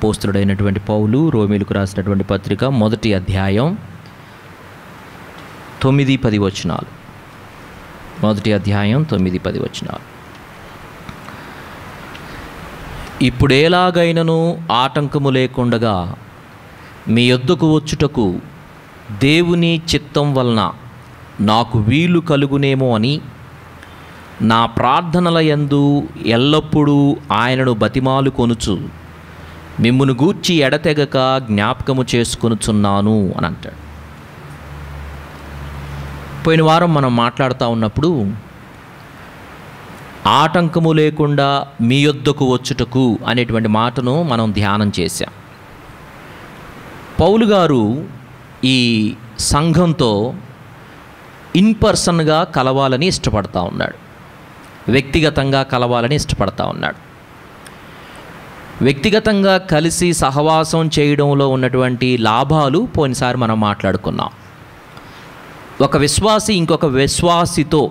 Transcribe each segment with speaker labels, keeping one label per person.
Speaker 1: అపోస్తులుడైనటువంటి పౌలు రోమీయులకు రాసినటువంటి పత్రిక 1వ అధ్యాయం 9-10 వచనాలు. 1వ అధ్యాయం 9-10 వచనాలు. ఇప్పుడేలాగైనను ఆటంకము లేకుండగా మీ యొద్దకు వచ్చుటకు దేవుని చిత్తం వలన నాకు వీలు కలుగునేమో అని నా ప్రార్థనల యందు ఎల్లప్పుడూ ఆయనను బతిమాలు కొనుచు మిమ్మును గూర్చి ఎడతెగక జ్ఞాపకము చేసుకొనుచున్నాను అని అంటాడు. పోయిన వారం మనం మాట్లాడుతూ ఉన్నప్పుడు ఆటంకము లేకుండా మీ యొద్దకు వచ్చుటకు అనేటువంటి మాటను మనం ధ్యానం చేశాం. పౌలు గారు ఈ సంఘంతో ఇన్పర్సన్గా కలవాలని ఇష్టపడతా ఉన్నాడు, వ్యక్తిగతంగా కలవాలని ఇష్టపడతా ఉన్నాడు. వ్యక్తిగతంగా కలిసి సహవాసం చేయడంలో ఉన్నటువంటి లాభాలు పోయినసారి మనం మాట్లాడుకున్నాం. ఒక విశ్వాసి ఇంకొక విశ్వాసితో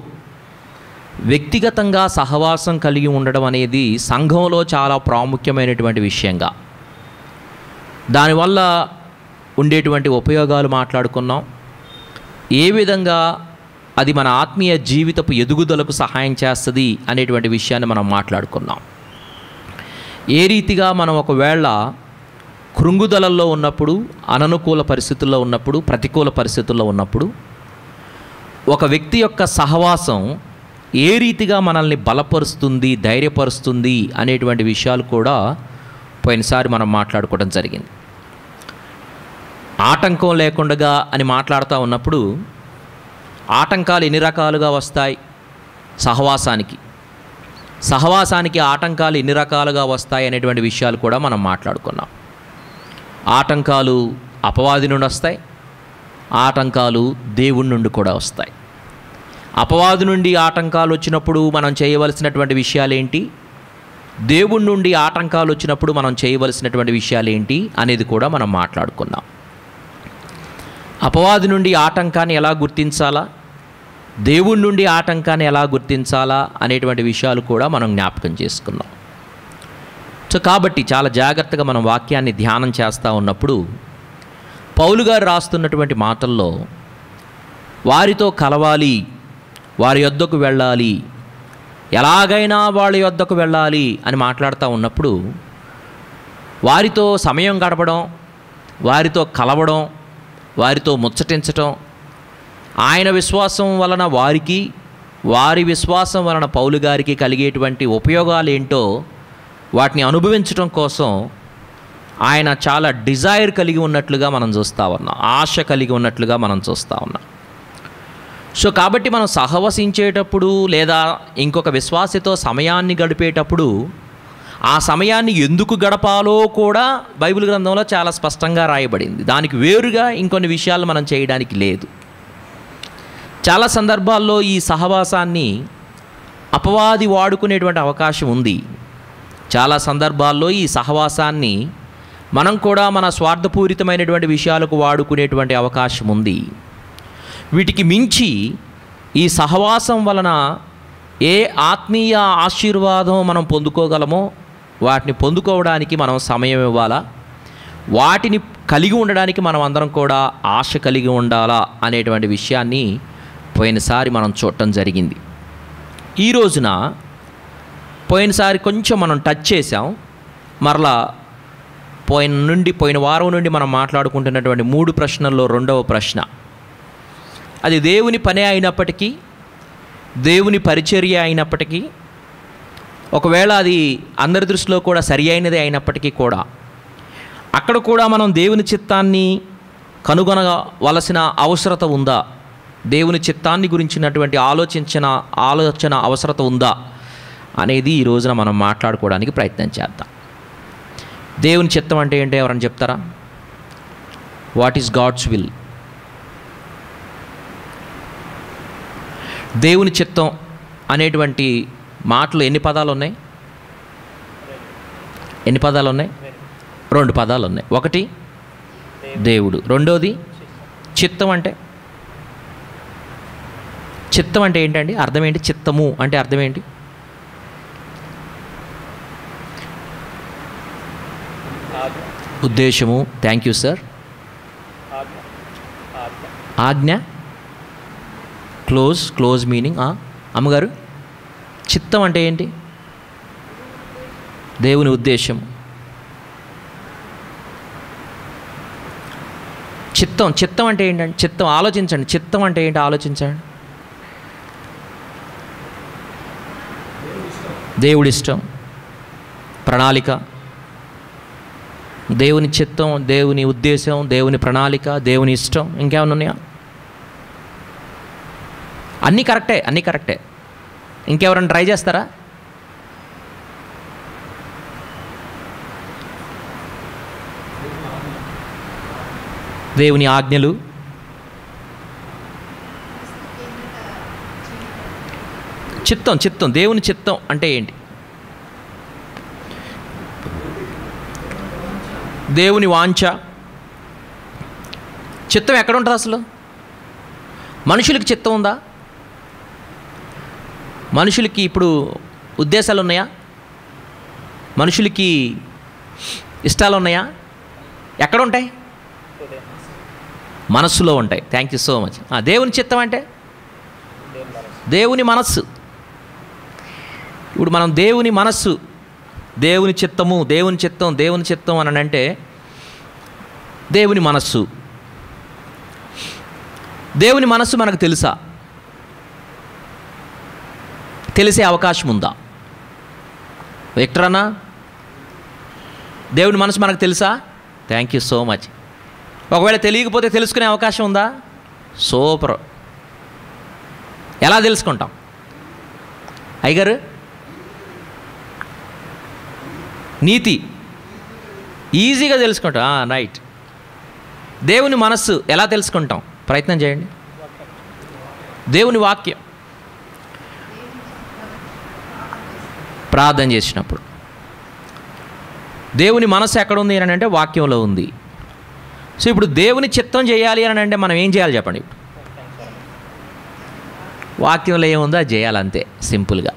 Speaker 1: వ్యక్తిగతంగా సహవాసం కలిగి ఉండడం అనేది సంఘంలో చాలా ప్రాముఖ్యమైనటువంటి విషయంగా, దానివల్ల ఉండేటువంటి ఉపయోగాలు మాట్లాడుకున్నాం. ఏ విధంగా అది మన ఆత్మీయ జీవితపు ఎదుగుదలకు సహాయం చేస్తుంది అనేటువంటి విషయాన్ని మనం మాట్లాడుకున్నాం. ఏ రీతిగా మనం ఒకవేళ కృంగుదలల్లో ఉన్నప్పుడు, అననుకూల పరిస్థితుల్లో ఉన్నప్పుడు, ప్రతికూల పరిస్థితుల్లో ఉన్నప్పుడు ఒక వ్యక్తి యొక్క సహవాసం ఏ రీతిగా మనల్ని బలపరుస్తుంది, ధైర్యపరుస్తుంది అనేటువంటి విషయాలు కూడా పోయినసారి మనం మాట్లాడుకోవడం జరిగింది. ఆటంకం లేకుండా అని మాట్లాడుతూ ఉన్నప్పుడు ఆటంకాలు ఎన్ని రకాలుగా వస్తాయి, సహవాసానికి ఆటంకాలు ఎన్ని రకాలుగా వస్తాయి అనేటువంటి విషయాలు కూడా మనం మాట్లాడుకున్నాం. ఆటంకాలు అపవాది నుండి వస్తాయి, ఆటంకాలు దేవుడి నుండి కూడా వస్తాయి. అపవాది నుండి ఆటంకాలు వచ్చినప్పుడు మనం చేయవలసినటువంటి విషయాలు ఏంటి, దేవుడి నుండి ఆటంకాలు వచ్చినప్పుడు మనం చేయవలసినటువంటి విషయాలు ఏంటి అనేది కూడా మనం మాట్లాడుకున్నాం. అపవాది నుండి ఆటంకాన్ని ఎలా గుర్తించాలా, దేవుడి నుండి ఆటంకాన్ని ఎలా గుర్తించాలా అనేటువంటి విషయాలు కూడా మనం జ్ఞాపకం చేసుకున్నాం. సో కాబట్టి చాలా జాగ్రత్తగా మనం వాక్యాన్ని ధ్యానం చేస్తూ ఉన్నప్పుడు పౌలు గారు రాస్తున్నటువంటి మాటల్లో వారితో కలవాలి, వారి యొద్దకు వెళ్ళాలి, ఎలాగైనా వాళ్ళ యొద్దకు వెళ్ళాలి అని మాట్లాడుతూ ఉన్నప్పుడు వారితో సమయం గడపడం, వారితో కలవడం, వారితో ముచ్చటించటం, ఆయన విశ్వాసం వలన వారికి, వారి విశ్వాసం వలన పౌలు గారికి కలిగేటువంటి ఉపయోగాలు ఏంటో వాటిని అనుభవించడం కోసం ఆయన చాలా డిజైర్ కలిగి ఉన్నట్లుగా మనం చూస్తూ ఉన్నాం, ఆశ కలిగి ఉన్నట్లుగా మనం చూస్తూ ఉన్నాం. సో కాబట్టి మనం సహవసించేటప్పుడు లేదా ఇంకొక విశ్వాసితో సమయాన్ని గడిపేటప్పుడు ఆ సమయాన్ని ఎందుకు గడపాలో కూడా బైబిల్ గ్రంథంలో చాలా స్పష్టంగా రాయబడింది. దానికి వేరుగా ఇంకొన్ని విషయాలు మనం చేయడానికి లేదు. చాలా సందర్భాల్లో ఈ సహవాసాన్ని అపవాది వాడుకునేటువంటి అవకాశం ఉంది. చాలా సందర్భాల్లో ఈ సహవాసాన్ని మనం కూడా మన స్వార్థపూరితమైనటువంటి విషయాలకు వాడుకునేటువంటి అవకాశం ఉంది. వీటికి మించి ఈ సహవాసం వలన ఏ ఆత్మీయ ఆశీర్వాదం మనం పొందుకోగలమో వాటిని పొందుకోవడానికి మనం సమయం ఇవ్వాలా, వాటిని కలిగి ఉండడానికి మనం అందరం కూడా ఆశ కలిగి ఉండాలా అనేటువంటి విషయాన్ని పోయినసారి మనం చూడటం జరిగింది. ఈ రోజున పోయినసారి కొంచెం మనం టచ్ చేసాం. మరలా పోయిన వారం నుండి మనం మాట్లాడుకుంటున్నటువంటి 3 ప్రశ్నల్లో రెండవ ప్రశ్న, అది దేవుని పనే అయినప్పటికీ, దేవుని పరిచర్య అయినప్పటికీ, ఒకవేళ అది అందరి దృష్టిలో కూడా సరి అయినదే అయినప్పటికీ కూడా అక్కడ కూడా మనం దేవుని చిత్తాన్ని కనుగొనవలసిన అవసరత ఉందా, దేవుని చిత్తాన్ని గురించినటువంటి ఆలోచన అవసరత ఉందా అనేది ఈ రోజున మనం మాట్లాడుకోవడానికి ప్రయత్నం చేద్దాం. దేవుని చిత్తం అంటే ఏంటో ఎవరైనా చెప్తారా? What is God's will? దేవుని చిత్తం అనేటువంటి మాటలు ఎన్ని పదాలు ఉన్నాయి? 2 పదాలు ఉన్నాయి. ఒకటి దేవుడు, రెండోది చిత్తం. చిత్తం అంటే ఏంటండి? అర్థం ఏంటి? చిత్తము అంటే అర్థం ఏంటి? ఉద్దేశము. Thank you sir. ఆజ్ఞ. Close meaning. అమ్మగారు, చిత్తం అంటే ఏంటి? దేవుని ఉద్దేశం. చిత్తం అంటే ఏంటండి? చిత్తం ఆలోచించండి. చిత్తం అంటే ఏంటి ఆలోచించండి. దేవుడి ఇష్టం, ప్రణాళిక, దేవుని చిత్తం, దేవుని ఉద్దేశం, దేవుని ప్రణాళిక, దేవుని ఇష్టం. ఇంకేమైనా ఉన్నాయా? అన్నీ కరెక్టే. ఇంకెవరైనా ట్రై చేస్తారా? దేవుని ఆజ్ఞలు, చిత్తం. దేవుని చిత్తం అంటే ఏంటి? దేవుని వాంఛ. చిత్తం ఎక్కడ ఉంటుంది అసలు? మనుషులకి చిత్తం ఉందా? మనుషులకి ఇప్పుడు ఉద్దేశాలు ఉన్నాయా? మనుషులకి ఇష్టాలు ఉన్నాయా? ఎక్కడ ఉంటాయి? మనస్సులో ఉంటాయి. Thank you so much. దేవుని చిత్తం అంటే దేవుని మనస్సు. ఇప్పుడు మనం దేవుని మనస్సు, దేవుని చిత్తం అని అంటే దేవుని మనస్సు. దేవుని మనస్సు మనకు తెలుసా? తెలిసే అవకాశం ఉందా? విక్టర్ అన్న, దేవుని మనసు మనకు తెలుసా? Thank you so much. ఒకవేళ తెలియకపోతే తెలుసుకునే అవకాశం ఉందా? సూపర్. ఎలా తెలుసుకుంటాం అయ్యగారు? నీతి ఈజీగా తెలుసుకుంటాం. రైట్. దేవుని మనస్సు ఎలా తెలుసుకుంటాం? ప్రయత్నం చేయండి. దేవుని వాక్యం. ప్రార్థన చేసినప్పుడు దేవుని మనస్సు ఎక్కడ ఉంది అని అంటే వాక్యంలో ఉంది. సో ఇప్పుడు దేవుని చిత్తం చేయాలి అని అంటే మనం ఏం చేయాలి చెప్పండి? వాక్యంలో ఏముందో అది చేయాలంతే, సింపుల్గా.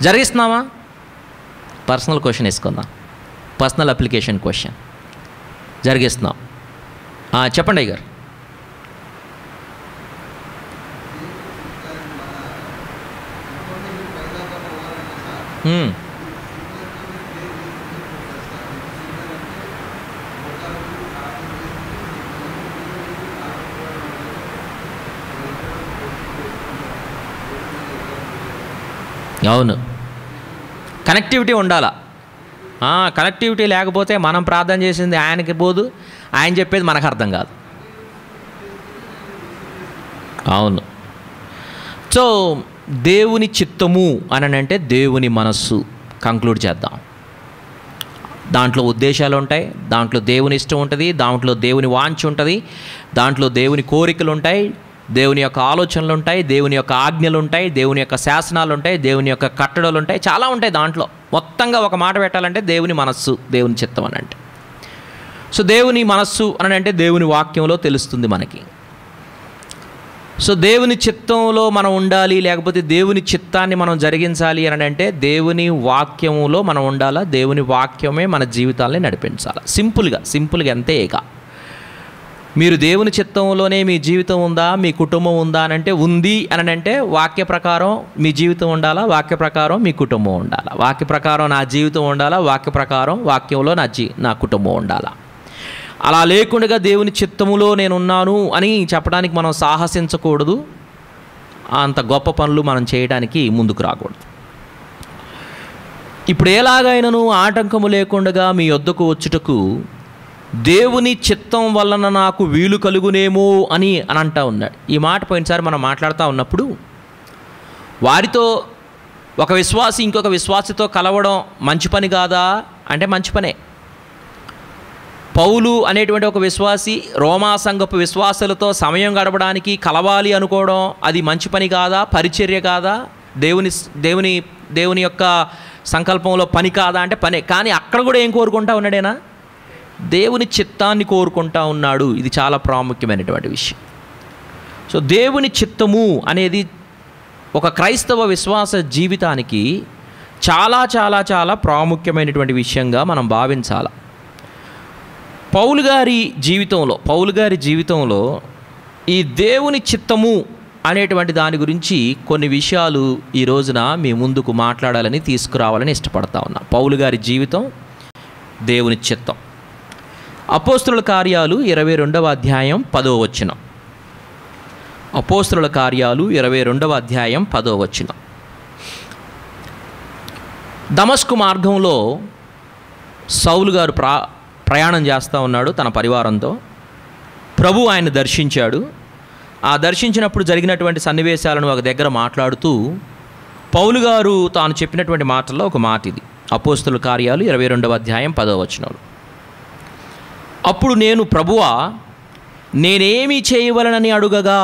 Speaker 1: జరిగిస్తున్నామా? పర్సనల్ క్వశ్చన్ వేసుకుందాం. Personal application question. జరిగిస్తున్నాం. చెప్పండి అయ్యగారు. అవును, కనెక్టివిటీ ఉండాలా. కనెక్టివిటీ లేకపోతే మనం ప్రార్థన చేసింది ఆయనకి పోదు, ఆయన చెప్పేది మనకు అర్థం కాదు. అవును. సో దేవుని చిత్తము అని అంటే దేవుని మనస్సు. కంక్లూడ్ చేద్దాం. దాంట్లో ఉద్దేశాలు ఉంటాయి, దాంట్లో దేవుని ఇష్టం ఉంటుంది, దాంట్లో దేవుని వాంఛ ఉంటుంది, దాంట్లో దేవుని కోరికలు ఉంటాయి, దేవుని యొక్క ఆలోచనలు ఉంటాయి, దేవుని యొక్క ఆజ్ఞలు ఉంటాయి, దేవుని యొక్క శాసనాలు ఉంటాయి, దేవుని యొక్క కట్టడలు ఉంటాయి, చాలా ఉంటాయి దాంట్లో. మొత్తంగా ఒక మాట పెట్టాలంటే దేవుని మనస్సు, దేవుని చిత్తం అని అంటే. సో దేవుని మనస్సు అని అంటే దేవుని వాక్యంలో తెలుస్తుంది మనకి. సో దేవుని చిత్తంలో మనం ఉండాలి, లేకపోతే దేవుని చిత్తాన్ని మనం జరిగించాలి అని అంటే దేవుని వాక్యములో మనం ఉండాలా. దేవుని వాక్యమే మన జీవితాలని నడిపించాలి. సింపుల్గా అంతే. ఇక మీరు దేవుని చిత్తంలోనే మీ జీవితం ఉందా, మీ కుటుంబం ఉందా అని అంటే ఉంది అని అంటే వాక్య ప్రకారం మీ జీవితం ఉండాలా, వాక్య ప్రకారం మీ కుటుంబం ఉండాలా, వాక్య ప్రకారం నా జీవితం ఉండాలా, వాక్య ప్రకారం వాక్యంలో నా కుటుంబం ఉండాలా. అలా లేకుండా దేవుని చిత్తములో నేనున్నాను అని చెప్పడానికి మనం సాహసించకూడదు. అంత గొప్ప పనులు మనం చేయడానికి ముందుకు రాకూడదు. ఇప్పుడు ఎలాగైనాను ఆటంకము లేకుండా మీ యొద్దకు వచ్చుటకు దేవుని చిత్తం వలన నాకు వీలు కలుగునేమో అని అంటా ఉన్నాడు. ఈ మాట పోయినసారి మనం మాట్లాడుతూ ఉన్నప్పుడు వారితో ఒక విశ్వాసి ఇంకొక విశ్వాసితో కలవడం మంచి పని కాదా అంటే మంచి పనే. పౌలు అనేటువంటి ఒక విశ్వాసి రోమా సంఘపు విశ్వాసులతో సమయం గడపడానికి కలవాలి అనుకోవడం అది మంచి పని కాదా, పరిచర్య కాదా, దేవుని యొక్క సంకల్పంలో పని కాదా అంటే పనే. కానీ అక్కడ కూడా ఏం కోరుకుంటా ఉన్నాడేనా? దేవుని చిత్తాన్ని కోరుకుంటా ఉన్నాడు. ఇది చాలా ప్రాముఖ్యమైనటువంటి విషయం. సో దేవుని చిత్తము అనేది ఒక క్రైస్తవ విశ్వాస జీవితానికి చాలా చాలా చాలా ప్రాముఖ్యమైనటువంటి విషయంగా మనం భావించాలి. పౌలు గారి జీవితంలో ఈ దేవుని చిత్తము అనేటువంటి దాని గురించి కొన్ని విషయాలు ఈ రోజున మీ ముందుకు మాట్లాడాలని తీసుకురావాలని ఇష్టపడతా ఉన్నా. పౌలు గారి జీవితం, దేవుని చిత్తం. అపోస్తలుల కార్యాలు 22వ అధ్యాయం 10వ వచనం. అపోస్తలుల కార్యాలు 22వ అధ్యాయం 10వ వచనం. దమస్కు మార్గంలో సౌలు గారు ప్రయాణం చేస్తూ ఉన్నాడు తన పరివారంతో. ప్రభు ఆయన దర్శించాడు. ఆ దర్శించినప్పుడు జరిగినటువంటి సన్నివేశాలను ఒక దగ్గర మాట్లాడుతూ పౌలు గారు తాను చెప్పినటువంటి మాటల్లో ఒక మాట ఇది. అపోస్తలుల కార్యాలు 22వ అధ్యాయం 10వ వచనంలో, అప్పుడు నేను ప్రభువా నేనేమి చేయవలనని అడుగగా,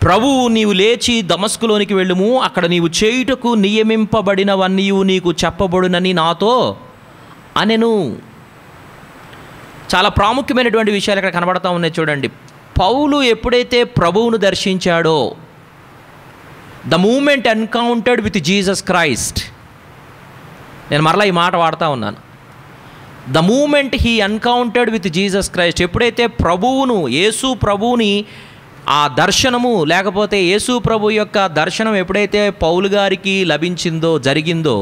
Speaker 1: ప్రభువు నీవు లేచి దమస్కులోనికి వెళ్ళుము, అక్కడ నీవు చేయుటకు నియమింపబడినవన్నీ నీకు చెప్పబడునని నాతో అనెను. చాలా ప్రాముఖ్యమైనటువంటి విషయాలు ఇక్కడ కనబడతా ఉన్నాయి. చూడండి, పౌలు ఎప్పుడైతే ప్రభువును దర్శించాడో, the moment encountered with Jesus Christ, నేను మరలా ఈ మాట వాడుతూ ఉన్నాను, the moment he encountered with Jesus Christ, ఎప్పుడైతే యేసు ప్రభువుని ఆ దర్శనము లేకపోతే యేసు ప్రభు యొక్క దర్శనం ఎప్పుడైతే పౌలు గారికి జరిగిందో,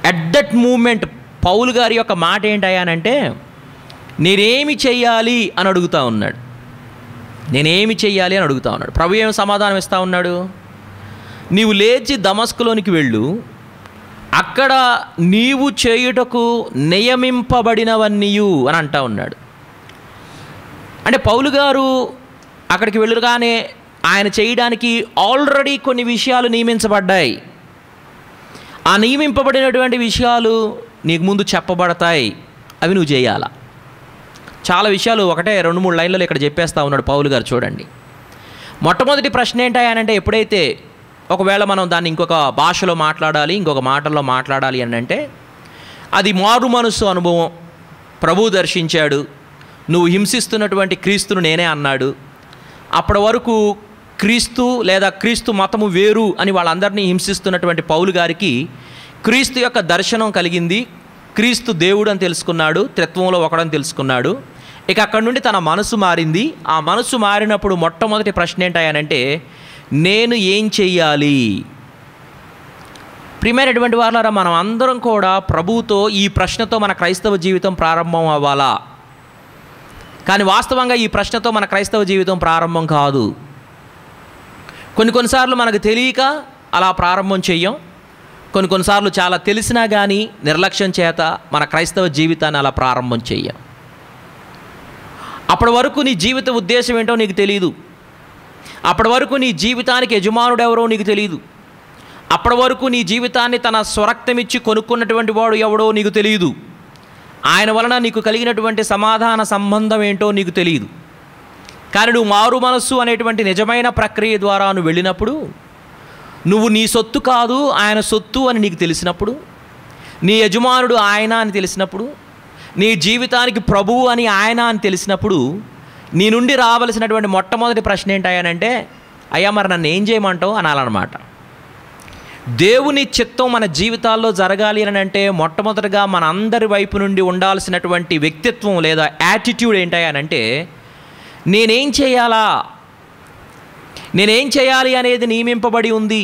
Speaker 1: అట్ దట్ మూమెంట్ పౌలు గారి యొక్క మాట ఏంటయ్యానంటే, నేనేమి చెయ్యాలి అని అడుగుతూ ఉన్నాడు. ప్రభు ఏం సమాధానం ఇస్తూ ఉన్నాడు? నీవు లేచి దమస్కులోనికి వెళ్ళు, అక్కడ నీవు చేయుటకు నియమింపబడినవన్నీయు అని అంటా ఉన్నాడు. అంటే పౌలు గారు అక్కడికి వెళ్ళగానే ఆయన చేయడానికి ఆల్రెడీ కొన్ని విషయాలు నియమించబడ్డాయి. ఆ నియమింపబడినటువంటి విషయాలు నీకు ముందు చెప్పబడతాయి, అవి నువ్వు చేయాలా. చాలా విషయాలు 1-2-3 లైన్లలో ఇక్కడ చెప్పేస్తూ ఉన్నాడు పౌలు గారు. చూడండి, మొట్టమొదటి ప్రశ్న ఏంటంటే, ఎప్పుడైతే ఒకవేళ మనం దాన్ని ఇంకొక భాషలో మాట్లాడాలి, ఇంకొక మాటల్లో మాట్లాడాలి అని అంటే, అది మారు మనస్సు అనుభవం. ప్రభు దర్శించాడు, నువ్వు హింసిస్తున్నటువంటి క్రీస్తును నేనే అన్నాడు. అప్పటి వరకు క్రీస్తు లేదా క్రీస్తు మతము వేరు అని వాళ్ళందరినీ హింసిస్తున్నటువంటి పౌలు గారికి క్రీస్తు యొక్క దర్శనం కలిగింది. క్రీస్తు దేవుడు అని తెలుసుకున్నాడు, త్రిత్వంలో ఒకడని తెలుసుకున్నాడు. ఇక అక్కడి నుండి తన మనసు మారింది. ఆ మనసు మారినప్పుడు మొట్టమొదటి ప్రశ్న ఏంటంటే, నేను ఏం చెయ్యాలి? ప్రియమైనటువంటి వారలారా, మనం అందరం కూడా ప్రభువుతో ఈ ప్రశ్నతో మన క్రైస్తవ జీవితం ప్రారంభం అవ్వాలా. కానీ వాస్తవంగా ఈ ప్రశ్నతో మన క్రైస్తవ జీవితం ప్రారంభం కాదు. కొన్నిసార్లు మనకు తెలియక అలా ప్రారంభం చెయ్యం. కొన్నిసార్లు చాలా తెలిసినా కానీ నిర్లక్ష్యం చేత మన క్రైస్తవ జీవితాన్ని అలా ప్రారంభం చెయ్యం. అప్పటి వరకు నీ జీవిత ఉద్దేశం ఏంటో నీకు తెలియదు. అప్పటి వరకు నీ జీవితానికి యజమానుడు ఎవరో నీకు తెలియదు. అప్పటి వరకు నీ జీవితాన్ని తన స్వరక్తమిచ్చి కొనుక్కున్నటువంటి వాడు ఎవడో నీకు తెలియదు. ఆయన వలన నీకు కలిగినటువంటి సమాధాన సంబంధం ఏంటో నీకు తెలియదు. కానీ నువ్వు మారు మనస్సు అనేటువంటి నిజమైన ప్రక్రియ ద్వారా నువ్వు వెళ్ళినప్పుడు, నువ్వు నీ సొత్తు కాదు ఆయన సొత్తు అని నీకు తెలిసినప్పుడు, నీ యజమానుడు ఆయన అని తెలిసినప్పుడు, నీ జీవితానికి ప్రభువు అని ఆయన అని తెలిసినప్పుడు, నీ నుండి రావలసినటువంటి మొట్టమొదటి ప్రశ్న ఏంటంటే, అయ్యా మరి నన్ను ఏం చేయమంటావు అనాలన్నమాట. దేవుని చిత్తం మన జీవితాల్లో జరగాలి అని అంటే మొట్టమొదటిగా మన అందరి వైపు నుండి ఉండాల్సినటువంటి వ్యక్తిత్వం లేదా యాటిట్యూడ్ ఏంటంటే, నేనేం చేయాలా, నేనేం చేయాలి అనేది నియమింపబడి ఉంది.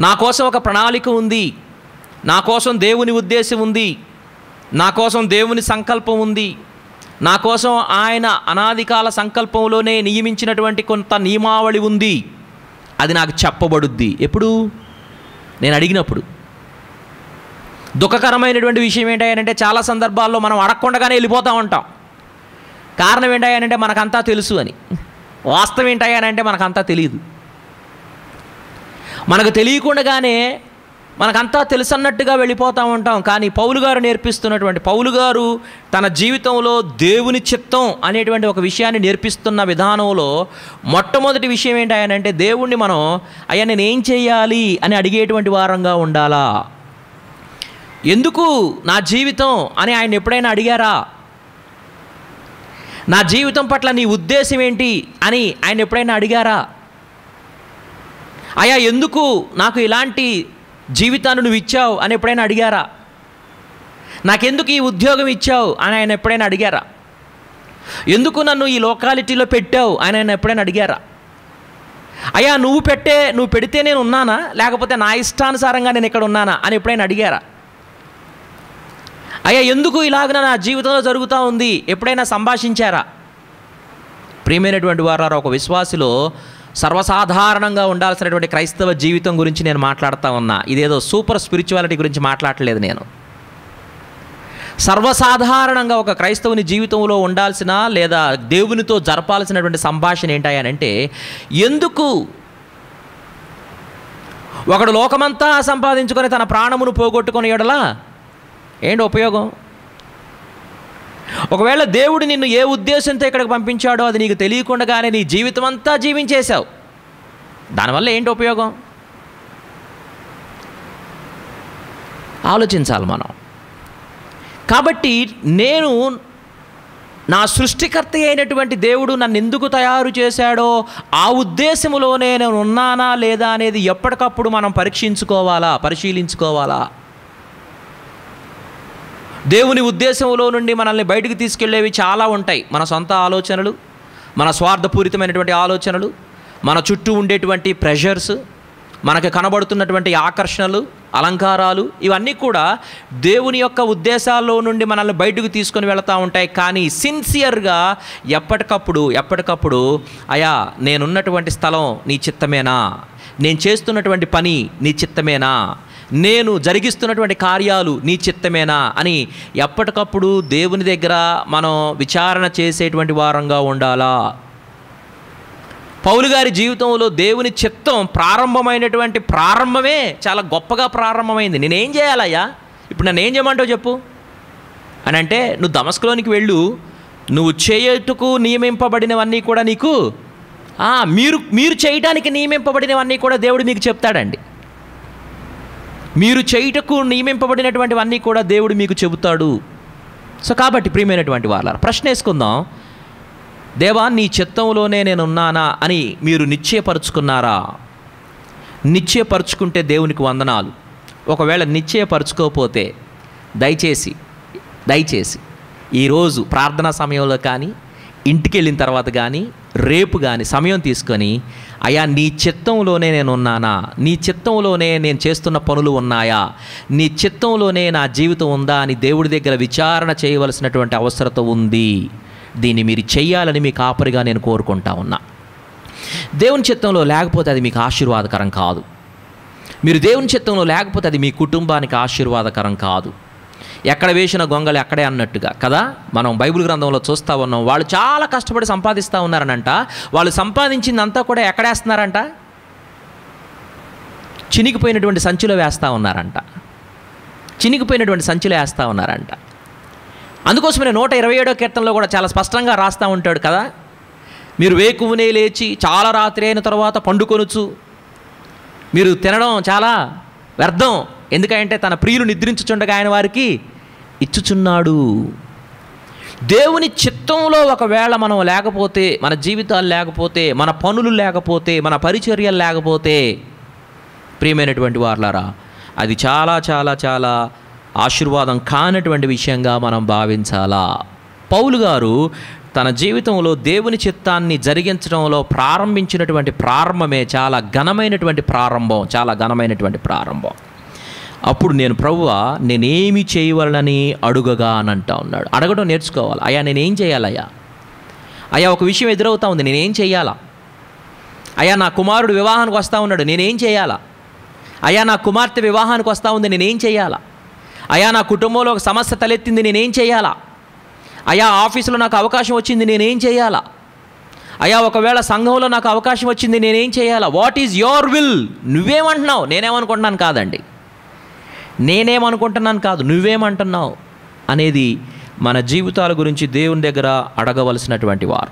Speaker 1: నా కోసం ఒక ప్రణాళిక ఉంది, నా కోసం దేవుని ఉద్దేశం ఉంది, నా కోసం దేవుని సంకల్పం ఉంది, నా కోసం ఆయన అనాదికాల సంకల్పంలోనే నియమించినటువంటి కొంత నియమావళి ఉంది. అది నాకు చెప్పబడుద్ది. ఎప్పుడు? నేను అడిగినప్పుడు. దుఃఖకరమైనటువంటి విషయం ఏంటంటే చాలా సందర్భాల్లో మనం అడగకుండానే వెళ్ళిపోతూ ఉంటాం. కారణం ఏంటంటే మనకంతా తెలుసు అని. వాస్తవం ఏంటంటే మనకంతా తెలియదు. మనకు తెలియకుండానే మనకంతా తెలుసన్నట్టుగా వెళ్ళిపోతూ ఉంటాం. కానీ పౌలు గారు నేర్పిస్తున్నటువంటి, పౌలు గారు తన జీవితంలో దేవుని చిత్తం అనేటువంటి ఒక విషయాన్ని నేర్పిస్తున్న విధానంలో మొట్టమొదటి విషయం ఏంటంటే, దేవుణ్ణి మనం అయ్యా నేను ఏం చేయాలి అని అడిగేటువంటి వారంగా ఉండాలా. ఎందుకు నా జీవితం అని ఆయన ఎప్పుడైనా అడిగారా? నా జీవితం పట్ల నీ ఉద్దేశం ఏంటి అని ఆయన ఎప్పుడైనా అడిగారా? అయ్యా ఎందుకు నాకు ఇలాంటి జీవితాన్ని నువ్వు ఇచ్చావు అని ఎప్పుడైనా అడిగారా? నాకెందుకు ఈ ఉద్యోగం ఇచ్చావు అని ఆయన ఎప్పుడైనా అడిగారా? ఎందుకు నన్ను ఈ లోకాలిటీలో పెట్టావు అని ఆయన ఎప్పుడైనా అడిగారా? అయ్యా నువ్వు పెడితే నేను ఉన్నానా, లేకపోతే నా ఇష్టానుసారంగా నేను ఇక్కడ ఉన్నానా అని ఎప్పుడైనా అడిగారా? అయ్యా ఎందుకు ఇలాగ నా జీవితంలో జరుగుతూ ఉంది ఎప్పుడైనా సంభాషించారా? ప్రియమైనటువంటి వారు, ఒక విశ్వాసిలో సర్వసాధారణంగా ఉండాల్సినటువంటి క్రైస్తవ జీవితం గురించి నేను మాట్లాడుతూ ఉన్నా. ఇదేదో సూపర్ స్పిరిచువాలిటీ గురించి మాట్లాడలేదు నేను. సర్వసాధారణంగా ఒక క్రైస్తవుని జీవితంలో ఉండాల్సిన లేదా దేవునితో జరపాల్సినటువంటి సంభాషణ ఏంటంటే, ఎందుకు ఒకడు లోకమంతా సంపాదించుకొని తన ప్రాణమును పోగొట్టుకుని ఎడలా ఏంటి ఉపయోగం? ఒకవేళ దేవుడు నిన్ను ఏ ఉద్దేశంతో ఇక్కడికి పంపించాడో అది నీకు తెలియకుండానే నీ జీవితం అంతా జీవించేశావు, దానివల్ల ఏంటి ఉపయోగం? ఆలోచించాలి మనం. కాబట్టి నేను నా సృష్టికర్త అయినటువంటి దేవుడు నన్ను ఎందుకు తయారు చేశాడో ఆ ఉద్దేశములోనే నేను ఉన్నానా లేదా అనేది ఎప్పటికప్పుడు మనం పరిశీలించుకోవాలా. దేవుని ఉద్దేశంలో నుండి మనల్ని బయటికి తీసుకెళ్లేవి చాలా ఉంటాయి. మన సొంత ఆలోచనలు, మన స్వార్థపూరితమైనటువంటి ఆలోచనలు, మన చుట్టూ ఉండేటువంటి ప్రెషర్స్, మనకు కనబడుతున్నటువంటి ఆకర్షణలు, అలంకారాలు, ఇవన్నీ కూడా దేవుని యొక్క ఉద్దేశాల్లో నుండి మనల్ని బయటకు తీసుకొని వెళుతూ ఉంటాయి. కానీ సిన్సియర్గా ఎప్పటికప్పుడు అయ్యా నేనున్నటువంటి స్థలం నీ చిత్తమేనా, నేను చేస్తున్నటువంటి పని నీ చిత్తమేనా, నేను జరిగిస్తున్నటువంటి కార్యాలు నీ చిత్తమేనా అని ఎప్పటికప్పుడు దేవుని దగ్గర మనం విచారణ చేసేటువంటి వారంగా ఉండాలా. పౌలు గారి జీవితంలో దేవుని చిత్తం ప్రారంభమే చాలా గొప్పగా ప్రారంభమైంది. నేనేం చేయాలయ్యా, ఇప్పుడు నన్ను ఏం చేయమంటావు చెప్పు అని అంటే, నువ్వు దమస్కులోనికి వెళ్ళు, నువ్వు చేయుటకు నియమింపబడినవన్నీ కూడా నీకు మీరు చేయటానికి నియమింపబడినవన్నీ కూడా దేవుడు మీకు చెప్తాడండి. మీరు చేయుటకు నియమింపబడినటువంటివన్నీ కూడా దేవుడు మీకు చెబుతాడు. సో కాబట్టి ప్రియమైనటువంటి వాళ్ళ ప్రశ్న వేసుకుందాం, దేవా నీ చిత్తంలోనే నేను ఉన్నానా అని మీరు నిశ్చయపరుచుకున్నారా? నిశ్చయపరుచుకుంటే దేవునికి వందనాలు. ఒకవేళ నిశ్చయపరుచుకోకపోతే దయచేసి ఈరోజు ప్రార్థనా సమయంలో కానీ, ఇంటికి వెళ్ళిన తర్వాత కానీ, రేపు కానీ సమయం తీసుకొని, అయ్యా నీ చిత్తంలోనే నేను ఉన్నానా, నీ చిత్తంలోనే నేను చేస్తున్న పనులు ఉన్నాయా, నీ చిత్తంలోనే నా జీవితం ఉందా అని దేవుడి దగ్గర విచారణ చేయవలసినటువంటి అవసరత ఉంది. దీన్ని మీరు చెయ్యాలని మీ కాపరిగా నేను కోరుకుంటా ఉన్నా. దేవుని చిత్తంలో లేకపోతే అది మీకు ఆశీర్వాదకరం కాదు. మీరు దేవుని చిత్తంలో లేకపోతే అది మీ కుటుంబానికి ఆశీర్వాదకరం కాదు. ఎక్కడ వేసిన గొంగళి అక్కడే అన్నట్టుగా కదా. మనం బైబిల్ గ్రంథంలో చూస్తూ ఉన్నాం, వాళ్ళు చాలా కష్టపడి సంపాదిస్తూ ఉన్నారనంట. వాళ్ళు సంపాదించిందంతా కూడా ఎక్కడేస్తున్నారంట? చినిగిపోయినటువంటి సంచిలో వేస్తూ ఉన్నారంట. అందుకోసమే 127వ కీర్తనలో కూడా చాలా స్పష్టంగా రాస్తూ ఉంటాడు కదా, మీరు వేకువనే లేచి చాలా రాత్రి అయిన తర్వాత పండుకొనుచు, మీరు తినడం చాలా వ్యర్థం, ఎందుకంటే తన ప్రియులు నిద్రించుచుండగా ఆయన వారికి ఇచ్చుచున్నాడు. దేవుని చిత్తంలో ఒకవేళ మనం లేకపోతే, మన జీవితాలు లేకపోతే, మన పనులు లేకపోతే, మన పరిచర్యలు లేకపోతే, ప్రియమైనటువంటి వారులారా, అది చాలా చాలా చాలా ఆశీర్వాదం కానటువంటి విషయంగా మనం భావించాలా. పౌలు గారు తన జీవితంలో దేవుని చిత్తాన్ని జరిగించడంలో ప్రారంభించినటువంటి ప్రారంభమే చాలా ఘనమైనటువంటి ప్రారంభం. అప్పుడు నేను ప్రభువా నేనేమి చేయవలనని అడుగగా అని అంటా ఉన్నాడు. అడగడం నేర్చుకోవాలి. అయ్యా నేనేం చేయాలయ్యా? అయ్యా ఒక విషయం ఎదురవుతా ఉంది, నేనేం చేయాలా? అయ్యా నా కుమారుడు వివాహానికి వస్తూ ఉన్నాడు, నేనేం చేయాలా? అయ్యా నా కుమార్తె వివాహానికి వస్తూ ఉంది, నేనేం చేయాలా? అయ్యా నా కుటుంబంలో ఒక సమస్య తలెత్తింది, నేనేం చేయాలా? అయ్యా ఆఫీసులో నాకు అవకాశం వచ్చింది, నేనేం చేయాలా? అయ్యా ఒకవేళ సంఘంలో నాకు అవకాశం వచ్చింది, నేనేం చేయాలా? What is your will? నువ్వేమంటున్నావు? నేనేమనుకుంటున్నాను కాదు, నువ్వేమంటున్నావు అనేది మన జీవితాల గురించి దేవుని దగ్గర అడగవలసినటువంటి వారు.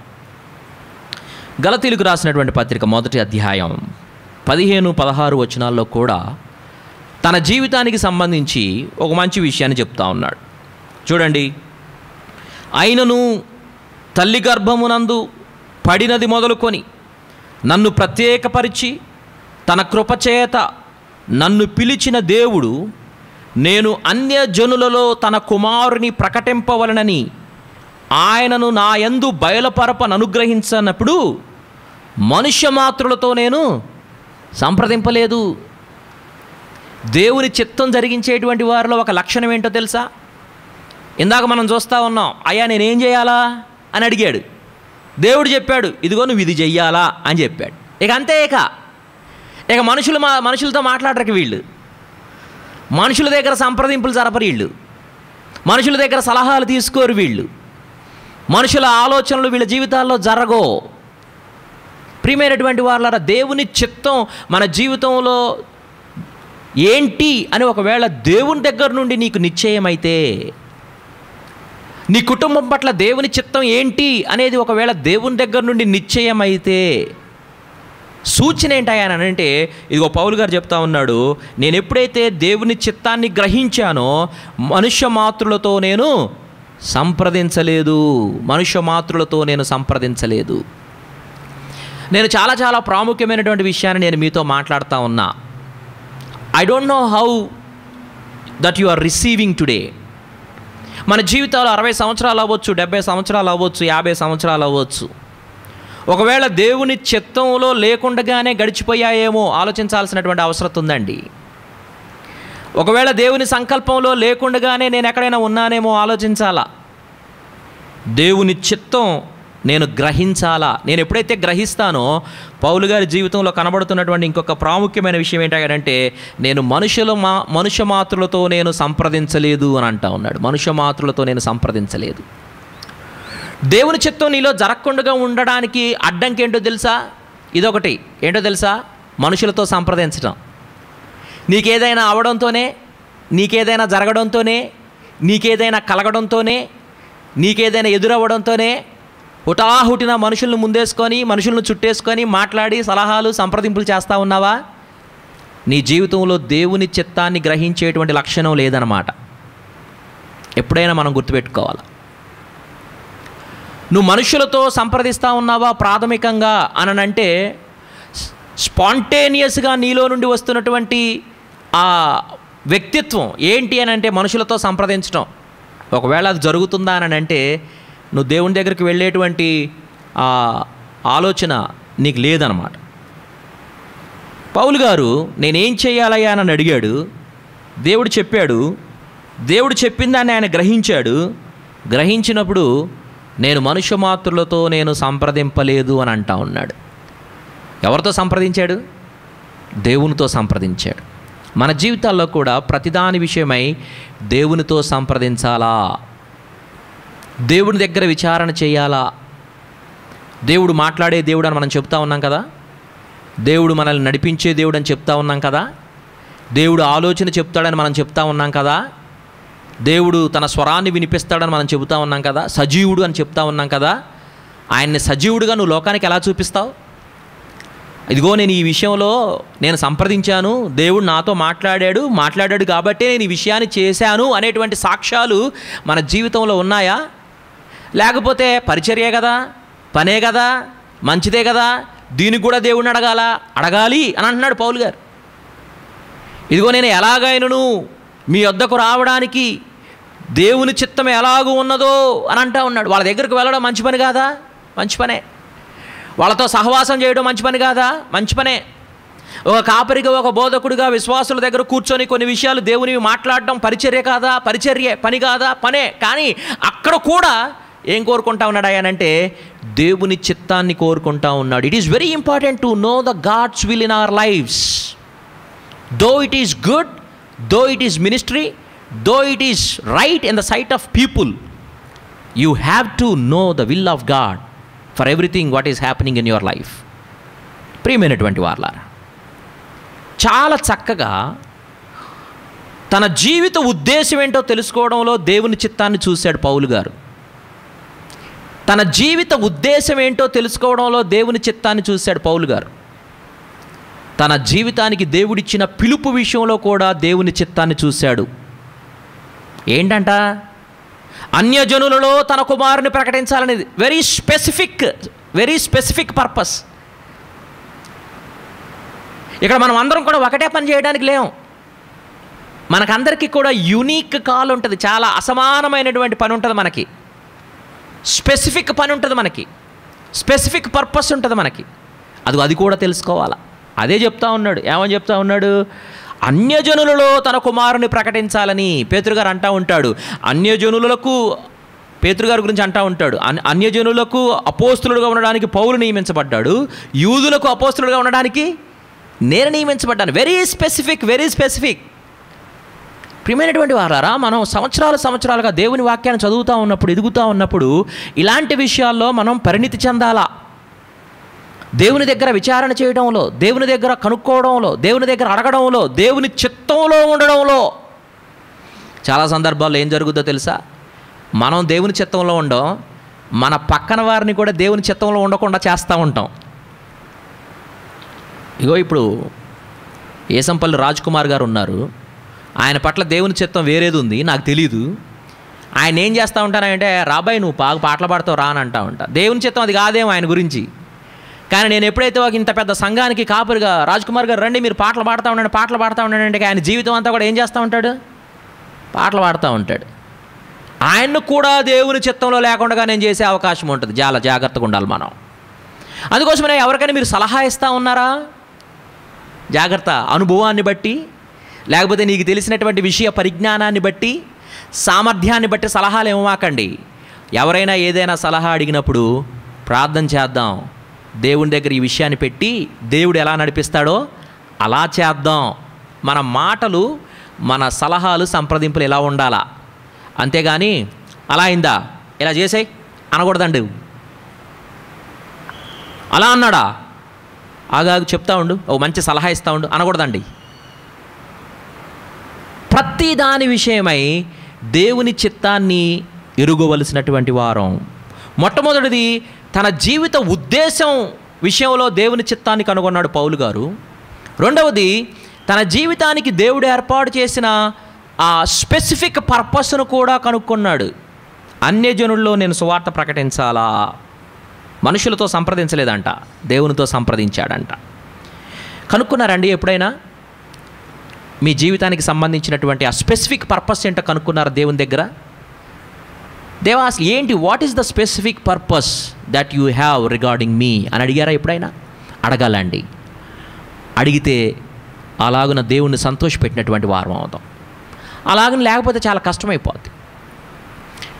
Speaker 1: గలతీయులకు రాసినటువంటి పత్రిక 1వ అధ్యాయం 15-16 వచనాల్లో కూడా తన జీవితానికి సంబంధించి ఒక మంచి విషయాన్ని చెప్తా ఉన్నాడు. చూడండి, అయినను తల్లి గర్భమునందు పడినది మొదలుకొని నన్ను ప్రత్యేకపరిచి తన కృపచేత నన్ను పిలిచిన దేవుడు నేను అన్యజనులలో తన కుమారుని ప్రకటింపవలనని ఆయనను నా యందు బయలుపరపననుగ్రహించినప్పుడు మనుష్య మాత్రులతో నేను సంప్రదింపలేదు. దేవుని చిత్తం జరిగించేటువంటి వారిలో ఒక లక్షణం ఏంటో తెలుసా? ఇందాక మనం చూస్తూ ఉన్నాం, అయ్యా నేనేం చేయాలా అని అడిగాడు. దేవుడు చెప్పాడు, ఇదిగో నువ్వు ఇది చెయ్యాలా అని చెప్పాడు. ఇక అంతే. ఇక మనుషులతో మాట్లాడరు వీళ్ళు, మనుషుల దగ్గర సంప్రదింపులు జరపరు వీళ్ళు, మనుషుల దగ్గర సలహాలు తీసుకోరు వీళ్ళు, మనుషుల ఆలోచనలు వీళ్ళ జీవితాల్లో జరగో. ప్రియమైనటువంటి వాళ్ళారా, దేవుని చిత్తం మన జీవితంలో ఏంటి అని ఒకవేళ దేవుని దగ్గర నుండి నీకు నిశ్చయమైతే, నీ కుటుంబం పట్ల దేవుని చిత్తం ఏంటి అనేది ఒకవేళ దేవుని దగ్గర నుండి నిశ్చయమైతే సూచన ఏంటాయనంటే, ఇదిగో పౌలు గారు చెప్తా ఉన్నాడు, నేను ఎప్పుడైతే దేవుని చిత్తాన్ని గ్రహించానో మనుష్య మాతృలతో నేను సంప్రదించలేదు. నేను చాలా ప్రాముఖ్యమైనటువంటి విషయాన్ని నేను మీతో మాట్లాడుతూ ఉన్నా. I don't know how that you are receiving today. మన జీవితాలు 60 సంవత్సరాలు అవ్వచ్చు, 70 సంవత్సరాలు అవ్వచ్చు, 50 సంవత్సరాలు అవ్వచ్చు. ఒకవేళ దేవుని చిత్తంలో లేకుండానే గడిచిపోయాయేమో ఆలోచించాల్సినటువంటి అవసరం ఉందండి. ఒకవేళ దేవుని సంకల్పంలో లేకుండానే నేను ఎక్కడైనా ఉన్నానేమో ఆలోచించాలా. దేవుని చిత్తం నేను గ్రహించాలా. నేను ఎప్పుడైతే గ్రహిస్తానో, పౌలు గారి జీవితంలో కనబడుతున్నటువంటి ఇంకొక ప్రాముఖ్యమైన విషయం ఏంటంటే, నేను మనుష్య మాతృలతో నేను సంప్రదించలేదు అని అంటా ఉన్నాడు. మనుష్య మాతృలతో నేను సంప్రదించలేదు. దేవుని చిత్తం నీలో జరగకుండా ఉండడానికి అడ్డంకి ఏంటో తెలుసా? ఇదొకటి. ఏంటో తెలుసా? మనుషులతో సంప్రదించడం. నీకేదైనా అవడంతోనే, నీకేదైనా జరగడంతోనే, నీకేదైనా కలగడంతోనే, నీకేదైనా ఎదురవ్వడంతోనే హుటాహుటిన మనుషులను ముందేసుకొని, మనుషులను చుట్టేసుకొని మాట్లాడి సలహాలు సంప్రదింపులు చేస్తూ ఉన్నావా? నీ జీవితంలో దేవుని చిత్తాన్ని గ్రహించేటువంటి లక్షణం లేదన్నమాట. ఎప్పుడైనా మనం గుర్తుపెట్టుకోవాలి. నువ్వు మనుషులతో సంప్రదిస్తూ ఉన్నావా ప్రాథమికంగా అనంటే, స్పాంటేనియస్గా నీలో నుండి వస్తున్నటువంటి ఆ వ్యక్తిత్వం ఏంటి అని అంటే మనుషులతో సంప్రదించడం. ఒకవేళ అది జరుగుతుందా అని అంటే నువ్వు దేవుని దగ్గరికి వెళ్ళేటువంటి ఆలోచన నీకు లేదన్నమాట. పౌలు గారు నేనేం చేయాలయ్యా అని అడిగాడు. దేవుడు చెప్పాడు. దేవుడు చెప్పిందాన్ని ఆయన గ్రహించాడు. గ్రహించినప్పుడు నేను మనుష్య మాతృలతో నేను సంప్రదింపలేదు అని అంటా ఉన్నాడు. ఎవరితో సంప్రదించాడు? దేవునితో సంప్రదించాడు. మన జీవితాల్లో కూడా ప్రతిదాని విషయమై దేవునితో సంప్రదించాలా, దేవుని దగ్గర విచారణ చేయాలా. దేవుడు మాట్లాడే దేవుడు అని మనం చెప్తా ఉన్నాం కదా, దేవుడు మనల్ని నడిపించే దేవుడు అని చెప్తా ఉన్నాం కదా, దేవుడు ఆలోచన చెప్తాడని మనం చెప్తా ఉన్నాం కదా, దేవుడు తన స్వరాన్ని వినిపిస్తాడని మనం చెబుతా ఉన్నాం కదా, సజీవుడు అని చెప్తా ఉన్నాం కదా. ఆయన్ని సజీవుడుగా నువ్వు లోకానికి ఎలా చూపిస్తావు? ఇదిగో నేను ఈ విషయంలో నేను సంప్రదించాను, దేవుడు నాతో మాట్లాడాడు కాబట్టే నేను ఈ విషయాన్ని చేశాను అనేటువంటి సాక్ష్యాలు మన జీవితంలో ఉన్నాయా? లేకపోతే పరిచర్యే కదా, పనే కదా, మంచిదే కదా, దీనికి కూడా దేవుడిని అడగాలి అని అంటున్నాడు పౌలు గారు. ఇదిగో నేను ఎలాగైనను మీ వద్దకు రావడానికి దేవుని చిత్తం ఎలాగూ ఉన్నదో అని అంటా ఉన్నాడు. వాళ్ళ దగ్గరికి వెళ్ళడం మంచి పని కాదా? మంచి పనే. వాళ్ళతో సహవాసం చేయడం మంచి పని కాదా? మంచి పనే. ఒక కాపరిగా, ఒక బోధకుడిగా విశ్వాసుల దగ్గర కూర్చొని కొన్ని విషయాలు దేవునివి మాట్లాడడం పరిచర్య కాదా? పరిచర్యే. పని కాదా? పనే. కానీ అక్కడ కూడా ఏం కోరుకుంటా ఉన్నాడు ఆయనంటే దేవుని చిత్తాన్ని కోరుకుంటా ఉన్నాడు. It is very important to know the God's will in our lives. Though it is good, though it is ministry, though it is right in the sight of people, you have to know the will of God for everything what is happening in your life. ప్రియమైనటువంటి వారలారా, చాలా చక్కగా తన జీవిత ఉద్దేశం ఏంటో తెలుసుకోవడంలో దేవుని చిత్తాన్ని చూశాడు పౌలు గారు. తన జీవిత ఉద్దేశం ఏంటో తెలుసుకోవడంలో దేవుని చిత్తాన్ని చూశాడు పౌలు గారు. తన జీవితానికి దేవుడిచ్చిన పిలుపు విషయంలో కూడా దేవుని చిత్తాన్ని చూశాడు. ఏంటంట? అన్యజనులలో తన కుమారుని ప్రకటించాలనేది వెరీ స్పెసిఫిక్ పర్పస్. ఇక్కడ మనం అందరం కూడా ఒకటే పని చేయడానికి లేం. మనకందరికీ కూడా యూనిక్ కాల్ ఉంటుంది, చాలా అసమానమైనటువంటి పని ఉంటుంది మనకి, స్పెసిఫిక్ పని ఉంటుంది మనకి, స్పెసిఫిక్ పర్పస్ ఉంటుంది మనకి. అది కూడా తెలుసుకోవాలా. అదే చెప్తా ఉన్నాడు. ఏమని చెప్తా ఉన్నాడు? అన్యజనులలో తన కుమారుని ప్రకటించాలని పేతురుగారు అంటూ ఉంటాడు. అన్యజనులకు పేతురుగారి గురించి అంటూ ఉంటాడు, అన్యజనులకు అపోస్తులుడుగా ఉండడానికి పౌలు నియమించబడ్డాడు, యూదులకు అపోస్తులుడుగా ఉండడానికి నేను నియమించబడ్డాను. Very specific, very specific. ప్రియమైనటువంటి వారారా, మనం సంవత్సరాలుగా దేవుని వాక్యాన్ని చదువుతూ ఉన్నప్పుడు, ఎదుగుతూ ఉన్నప్పుడు ఇలాంటి విషయాల్లో మనం పరిణితి చెందాలా. దేవుని దగ్గర విచారణ చేయడంలో, దేవుని దగ్గర కనుక్కోవడంలో, దేవుని దగ్గర అడగడంలో, దేవుని చిత్తంలో ఉండడంలో. చాలా సందర్భాల్లో ఏం జరుగుతుందో తెలుసా? మనం దేవుని చిత్తంలో ఉండం, మన పక్కన వారిని కూడా దేవుని చిత్తంలో ఉండకుండా చేస్తూ ఉంటాం. ఇగో ఇప్పుడు ఏసంపల్లి రాజ్ కుమార్ గారు ఉన్నారు. ఆయన పట్ల దేవుని చిత్తం వేరేది ఉంది, నాకు తెలీదు. ఆయన ఏం చేస్తూ ఉంటానంటే, రాబాయ్ నువ్వు బాగా పాటలు పాడుతావు రా అని అంటా ఉంటా. దేవుని చిత్తం అది కాదేమో ఆయన గురించి. కానీ నేను ఎప్పుడైతే ఒక ఇంత పెద్ద సంఘానికి కాపురిగా రాజ్ కుమార్ గారు రండి మీరు పాటలు పాడుతూ ఉండండి అంటే ఆయన జీవితం అంతా కూడా ఏం చేస్తూ ఉంటాడు? పాటలు పాడుతూ ఉంటాడు. ఆయన్ను కూడా దేవుని చిత్తంలో లేకుండా నేను చేసే అవకాశం ఉంటుంది. చాలా జాగ్రత్తగా ఉండాలి మనం. అందుకోసమే ఎవరికైనా మీరు సలహా ఇస్తూ ఉన్నారా? జాగ్రత్త. అనుభవాన్ని బట్టి, లేకపోతే నీకు తెలిసినటువంటి విషయ పరిజ్ఞానాన్ని బట్టి, సామర్థ్యాన్ని బట్టి సలహాలు ఇవ్వమాకండి. ఎవరైనా ఏదైనా సలహా అడిగినప్పుడు ప్రార్థన చేద్దాం. దేవుని దగ్గర ఈ విషయాన్ని పెట్టి దేవుడు ఎలా నడిపిస్తాడో అలా చేద్దాం. మన మాటలు, మన సలహాలు, సంప్రదింపులు ఎలా ఉండాలా. అంతేగాని అలా అయిందా ఇలా చేసేయి అనకూడదండి. అలా అన్నాడా ఆగాగు చెప్తా ఉండు, ఓ మంచి సలహా ఇస్తూ ఉండు అనకూడదండి. ప్రతి దాని విషయమై దేవుని చిత్తాన్ని ఎరుగవలసినటువంటి వారం. మొట్టమొదటిది తన జీవిత ఉద్దేశం విషయంలో దేవుని చిత్తాన్ని కనుగొన్నాడు పౌలు గారు. రెండవది తన జీవితానికి దేవుడు ఏర్పాటు చేసిన ఆ స్పెసిఫిక్ పర్పస్ను కూడా కనుక్కున్నాడు. అన్యజనుల్లో నేను సువార్త ప్రకటించాలా. మనుషులతో సంప్రదించలేదంట, దేవునితో సంప్రదించాడంట. కనుక్కున్నారండి ఎప్పుడైనా? మీ జీవితానికి సంబంధించినటువంటి ఆ స్పెసిఫిక్ పర్పస్ ఏంటో కనుక్కున్నారు దేవుని దగ్గర? దేవా అసలు ఏంటి, what is the specific purpose that you have regarding me అని అడిగారా ఎప్పుడైనా? అడగాలండి. అడిగితే అలాగున దేవుణ్ణి సంతోషపెట్టినటువంటి వారం అవుతాం. అలాగని లేకపోతే చాలా కష్టమైపోద్ది.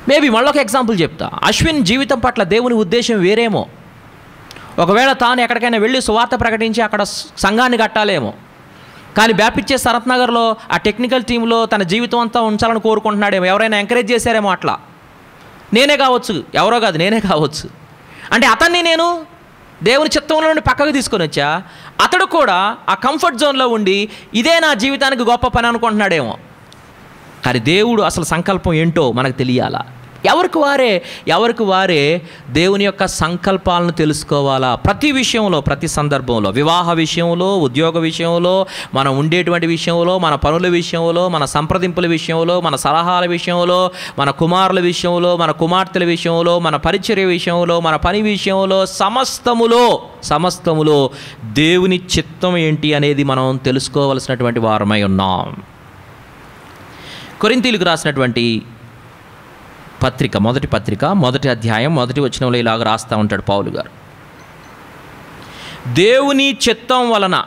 Speaker 1: మేబీ మళ్ళొక ఎగ్జాంపుల్ చెప్తా. అశ్విన్ జీవితం పట్ల దేవుని ఉద్దేశం వేరేమో. ఒకవేళ తాను ఎక్కడికైనా వెళ్ళి సువార్త ప్రకటించి అక్కడ సంఘాన్ని కట్టాలేమో. కానీ బ్యాపిచ్చే శరత్ నగర్లో ఆ టెక్నికల్ టీంలో తన జీవితం అంతా ఉంచాలని కోరుకుంటున్నాడేమో. ఎవరైనా ఎంకరేజ్ చేశారేమో. అట్లా నేనే కావచ్చు, ఎవరో కాదు నేనే కావచ్చు. అంటే అతన్ని నేను దేవుని చిత్తంలో నుండి పక్కకు తీసుకొని వచ్చా. అతడు కూడా ఆ కంఫర్ట్ జోన్లో ఉండి ఇదే నా జీవితానికి గొప్ప పని అనుకుంటున్నాడేమో. కానీ దేవుడు అసలు సంకల్పం ఏంటో మనకు తెలియాలా. ఎవరికి వారే దేవుని యొక్క సంకల్పాలను తెలుసుకోవాలా. ప్రతి విషయంలో, ప్రతి సందర్భంలో, వివాహ విషయంలో, ఉద్యోగ విషయంలో, మనం ఉండేటువంటి విషయంలో, మన పనుల విషయంలో, మన సంప్రదింపుల విషయంలో, మన సలహాల విషయంలో, మన కుమారుల విషయంలో, మన కుమార్తెల విషయంలో, మన పరిచర్య విషయంలో, మన పని విషయంలో, సమస్తములో దేవుని చిత్తం ఏంటి అనేది మనం తెలుసుకోవలసినటువంటి వారమై ఉన్నాం. కొరింథీయులకు రాసినటువంటి పత్రిక, మొదటి పత్రిక, మొదటి అధ్యాయం, మొదటి వచనంలో ఇలాగ రాస్తూ ఉంటాడు పౌలు గారు. దేవుని చిత్తం వలన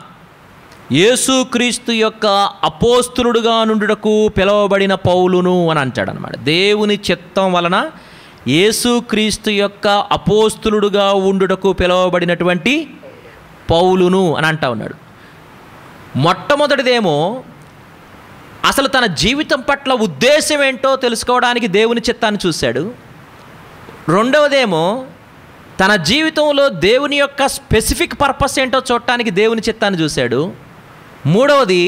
Speaker 1: యేసుక్రీస్తు యొక్క అపోస్తులుడుగా నుండుటకు పిలువబడిన పౌలును అని అంటాడు అనమాట. దేవుని చిత్తం వలన యేసుక్రీస్తు యొక్క అపోస్తులుడుగా ఉండుటకు పిలువబడినటువంటి పౌలును అని అంటా ఉన్నాడు. మొట్టమొదటిదేమో అసలు తన జీవితం పట్ల ఉద్దేశం ఏంటో తెలుసుకోవడానికి దేవుని చిత్తాన్ని చూశాడు. రెండవదేమో తన జీవితంలో దేవుని యొక్క స్పెసిఫిక్ పర్పస్ ఏంటో చూడటానికి దేవుని చిత్తాన్ని చూశాడు. మూడవది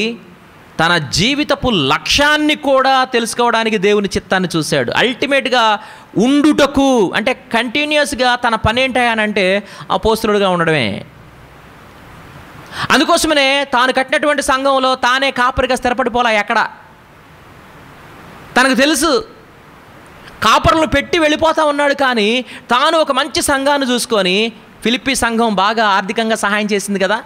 Speaker 1: తన జీవితపు లక్ష్యాన్ని కూడా తెలుసుకోవడానికి దేవుని చిత్తాన్ని చూశాడు. అల్టిమేట్గా ఉండుటకు అంటే కంటిన్యూస్గా తన పని ఏంటంటే అపోస్తులుడుగా ఉండడమే. అందుకోసమనే తాను కట్టినటువంటి సంఘంలో తానే కాపరిగా స్థిరపడిపోలా. ఎక్కడ తనకు తెలుసు కాపరులను పెట్టి వెళ్ళిపోతా ఉన్నాడు. కానీ తాను ఒక మంచి సంఘాన్ని చూసుకొని, ఫిలిప్పీ సంఘం బాగా ఆర్థికంగా సహాయం చేసింది కదా,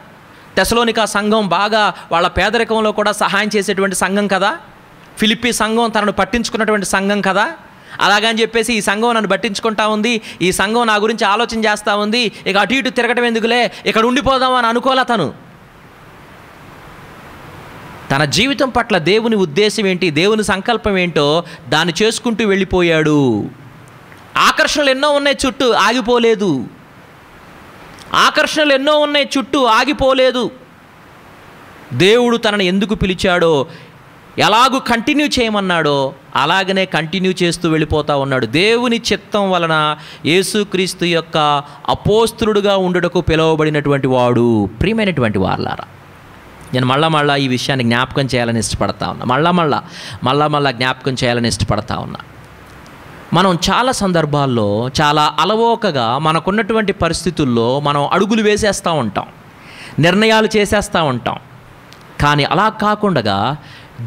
Speaker 1: తెసలోనికా సంఘం బాగా వాళ్ళ పేదరికంలో కూడా సహాయం చేసేటువంటి సంఘం కదా. ఫిలిప్పీ సంఘం తనను పట్టించుకున్నటువంటి సంఘం కదా. అలాగని చెప్పేసి ఈ సంఘం నన్ను పట్టించుకుంటా ఉంది, ఈ సంఘం నా గురించి ఆలోచన చేస్తూ ఉంది, ఇక అటు ఇటు తిరగటం ఎందుకులే, ఇక్కడ ఉండిపోదాం అని అనుకోలే. తన జీవితం పట్ల దేవుని ఉద్దేశం ఏంటి, దేవుని సంకల్పం ఏంటో దాన్ని చేసుకుంటూ వెళ్ళిపోయాడు. ఆకర్షణలు ఎన్నో ఉన్నాయి చుట్టూ, ఆగిపోలేదు. ఆకర్షణలు ఎన్నో ఉన్నాయి చుట్టూ, ఆగిపోలేదు. దేవుడు తనను ఎందుకు పిలిచాడో, ఎలాగూ కంటిన్యూ చేయమన్నాడో అలాగనే కంటిన్యూ చేస్తూ వెళ్ళిపోతూ ఉన్నాడు. దేవుని చిత్తం వలన యేసుక్రీస్తు యొక్క అపోస్తలుడుగా ఉండుటకు పిలువబడినటువంటి వాడు. ప్రియమైనటువంటి వారలారా, నేను మళ్ళా ఈ విషయాన్ని జ్ఞాపకం చేయాలని ఇష్టపడతా ఉన్నా. మళ్ళా జ్ఞాపకం చేయాలని ఇష్టపడతా ఉన్నా. మనం చాలా సందర్భాల్లో చాలా అలవోకగా మనకున్నటువంటి పరిస్థితుల్లో మనం అడుగులు వేసేస్తూ ఉంటాం, నిర్ణయాలు చేసేస్తూ ఉంటాం. కానీ అలా కాకుండా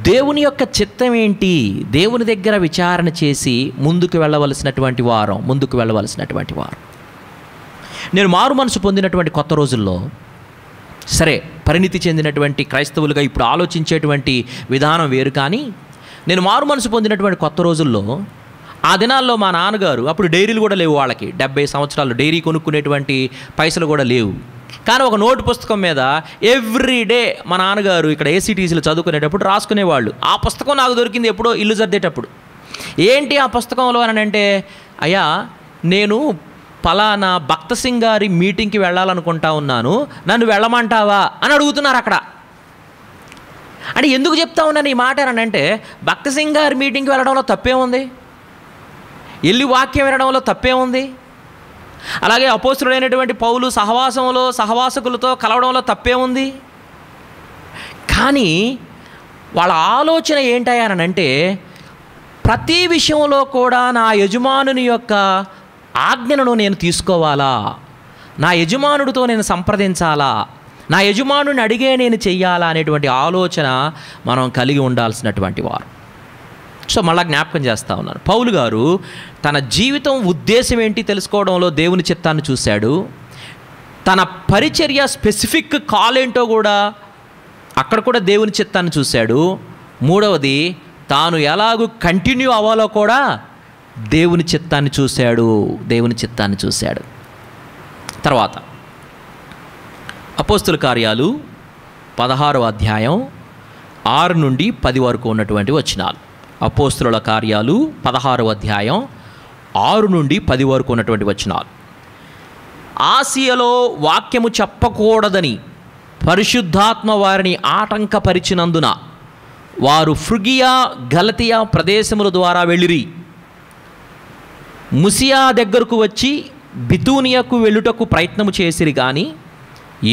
Speaker 1: దేవుని యొక్క చిత్తం ఏంటి, దేవుని దగ్గర విచారణ చేసి ముందుకు వెళ్ళవలసినటువంటి వారు. నేను మారు మనసు పొందినటువంటి కొత్త రోజుల్లో, సరే పరిణితి చెందినటువంటి క్రైస్తవులుగా ఇప్పుడు ఆలోచించేటువంటి విధానం వేరు, కానీ నేను మారు మనసు పొందినటువంటి కొత్త రోజుల్లో ఆ దినాల్లో మా నాన్నగారు, అప్పుడు డైరీలు కూడా లేవు వాళ్ళకి, 70 సంవత్సరాలు డైరీ కొనుక్కునేటువంటి పైసలు కూడా లేవు. కానీ ఒక నోటు పుస్తకం మీద ఎవ్రీడే మా నాన్నగారు ఇక్కడ ఏసీటీసీలు చదువుకునేటప్పుడు రాసుకునేవాళ్ళు. ఆ పుస్తకం నాకు దొరికింది ఎప్పుడో ఇల్లు సర్దేటప్పుడు. ఏంటి ఆ పుస్తకంలో అని అంటే, అయ్యా నేను పలానా భక్త సింగ్ గారి మీటింగ్కి వెళ్ళాలనుకుంటా ఉన్నాను, నన్ను వెళ్ళమంటావా అని అడుగుతున్నారు అక్కడ. అంటే ఎందుకు చెప్తా ఉన్నాను ఈ మాట అని అంటే, భక్త సింగ్ గారి మీటింగ్కి వెళ్ళడంలో తప్పే ఉంది, వెళ్ళి వాక్యం వినడంలో తప్పే ఉంది. అలాగే అపోస్తలుడైనటువంటి పౌలు సహవాసకులతో కలవడంలో తప్పే ఉంది. కానీ వాళ్ళ ఆలోచన ఏంటయ్యానంటే, ప్రతి విషయంలో కూడా నా యజమానుని యొక్క ఆజ్ఞను నేను తీసుకోవాలా, నా యజమానుడితో నేను సంప్రదించాలా, నా యజమానుని అడిగే నేను చెయ్యాలా అనేటువంటి ఆలోచన మనం కలిగి ఉండాల్సినటువంటి వారు. సో మళ్ళీ జ్ఞాపకం చేస్తూ ఉన్నాను, పౌలు గారు తన జీవితం ఉద్దేశం ఏంటి తెలుసుకోవడంలో దేవుని చిత్తాన్ని చూశాడు. తన పరిచర్య స్పెసిఫిక్ కాల్ ఏంటో కూడా అక్కడ కూడా దేవుని చిత్తాన్ని చూశాడు. మూడవది, తాను ఎలాగూ కంటిన్యూ అవ్వాలో కూడా దేవుని చిత్తాన్ని చూశాడు. తర్వాత అపోస్తుల కార్యాలు 16వ అధ్యాయం 6 నుండి 10 వరకు ఉన్నటువంటి వచనాలు. అపోస్తుల కార్యాలు 16వ అధ్యాయం 6 నుండి 10 వరకు ఉన్నటువంటి వచనాలు. ఆసియలో వాక్యము చెప్పకూడదని పరిశుద్ధాత్మ వారిని ఆటంకపరిచినందున వారు ఫ్రుగియా గలతియా ప్రదేశముల ద్వారా వెళ్ళిరి. ముసియా దగ్గరకు వచ్చి బితూనియకు వెళ్ళుటకు ప్రయత్నము చేసిరి, కానీ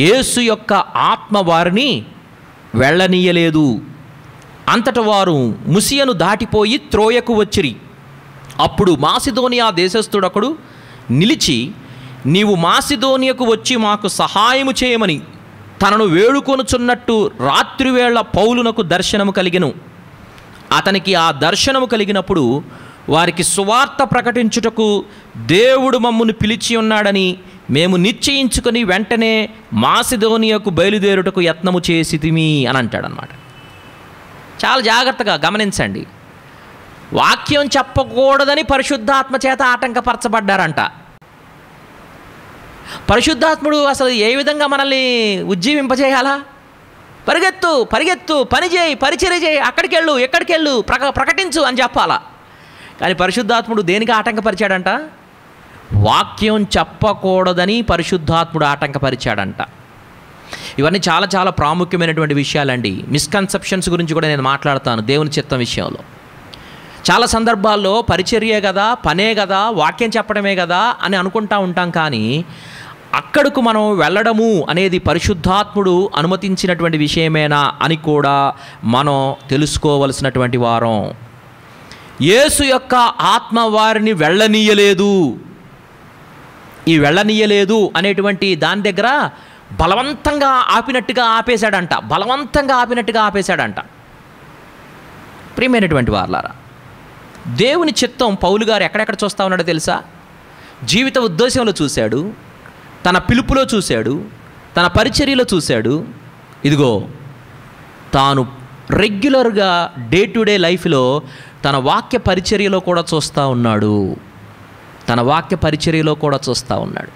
Speaker 1: యేసు యొక్క ఆత్మ వారిని వెళ్ళనీయలేదు. అంతట వారు ముసియను దాటిపోయి త్రోయకు వచ్చిరి. అప్పుడు మాసిదోనియా దేశస్థుడొకడు నిలిచి, నీవు మాసిదోనియకు వచ్చి మాకు సహాయము చేయమని తనను వేడుకొనుచున్నట్టు రాత్రివేళ పౌలునకు దర్శనము కలిగెను. అతనికి ఆ దర్శనము కలిగినప్పుడు వారికి సువార్త ప్రకటించుటకు దేవుడు మమ్మును పిలిచి ఉన్నాడని మేము నిశ్చయించుకొని వెంటనే మాసిదోనియకు బయలుదేరుటకు యత్నము చేసితిమి అని అంటాడనమాట. చాలా జాగ్రత్తగా గమనించండి. వాక్యం చెప్పకూడదని పరిశుద్ధాత్మ చేత ఆటంకపరచబడ్డారంట. పరిశుద్ధాత్ముడు అసలు ఏ విధంగా మనల్ని ఉజ్జీవింపజేయాలా? పరిగెత్తు, పని చేయి, పరిచర్య చేయి, అక్కడికెళ్ళు, ఎక్కడికెళ్ళు, ప్రకటించు అని చెప్పాలా. కానీ పరిశుద్ధాత్ముడు దేనికి ఆటంకపరిచాడంట? వాక్యం చెప్పకూడదని పరిశుద్ధాత్ముడు ఆటంకపరిచాడంట. ఇవన్నీ చాలా చాలా ప్రాముఖ్యమైనటువంటి విషయాలండి. మిస్కన్సెప్షన్స్ గురించి కూడా నేను మాట్లాడతాను దేవుని చిత్తం విషయంలో. చాలా సందర్భాల్లో పరిచర్యే కదా, పనే కదా, వాక్యం చెప్పడమే కదా అని అనుకుంటా ఉంటాం. కానీ అక్కడకు మనం వెళ్ళడము అనేది పరిశుద్ధాత్ముడు అనుమతించినటువంటి విషయమేనా అని కూడా మనం తెలుసుకోవలసినటువంటి వారం. యేసు యొక్క ఆత్మ వారిని వెళ్ళనీయలేదు. ఈ వెళ్ళనీయలేదు అనేటువంటి దాని దగ్గర బలవంతంగా ఆపినట్టుగా ఆపేశాడంట. ప్రియమైనటువంటి వారలారా, దేవుని చిత్తం పౌలు గారు ఎక్కడెక్కడ చూస్తూ ఉన్నాడో తెలుసా? జీవిత ఉద్దేశంలో చూశాడు, తన పిలుపులో చూశాడు, తన పరిచర్యలో చూశాడు, ఇదిగో తాను రెగ్యులర్గా డే టు డే లైఫ్లో తన వాక్య పరిచర్యలో కూడా చూస్తూ ఉన్నాడు. తన వాక్య పరిచర్యలో కూడా చూస్తూ ఉన్నాడు.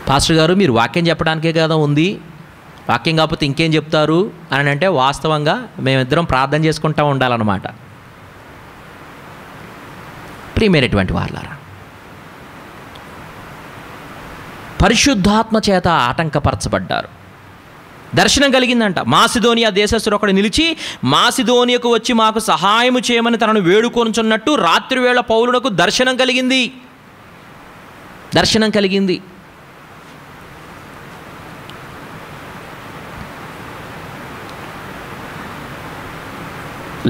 Speaker 1: పాస్టర్ గారు మీరు వాక్యం చెప్పడానికే కదా ఉంది, వాక్యం కాకపోతే ఇంకేం చెప్తారు అని అంటే, వాస్తవంగా మేమిద్దరం ప్రార్థన చేసుకుంటూ ఉండాలన్నమాట. ప్రియమైనటువంటి వాళ్ళారా, పరిశుద్ధాత్మ చేత ఆటంకపరచబడ్డారు. దర్శనం కలిగిందంట. మాసిదోనియా దేశస్థుడు ఒకడు నిలిచి మాసిదోనియకు వచ్చి మాకు సహాయము చేయమని తనను వేడుకొనుచున్నట్టు రాత్రివేళ పౌలునకు దర్శనం కలిగింది. దర్శనం కలిగింది.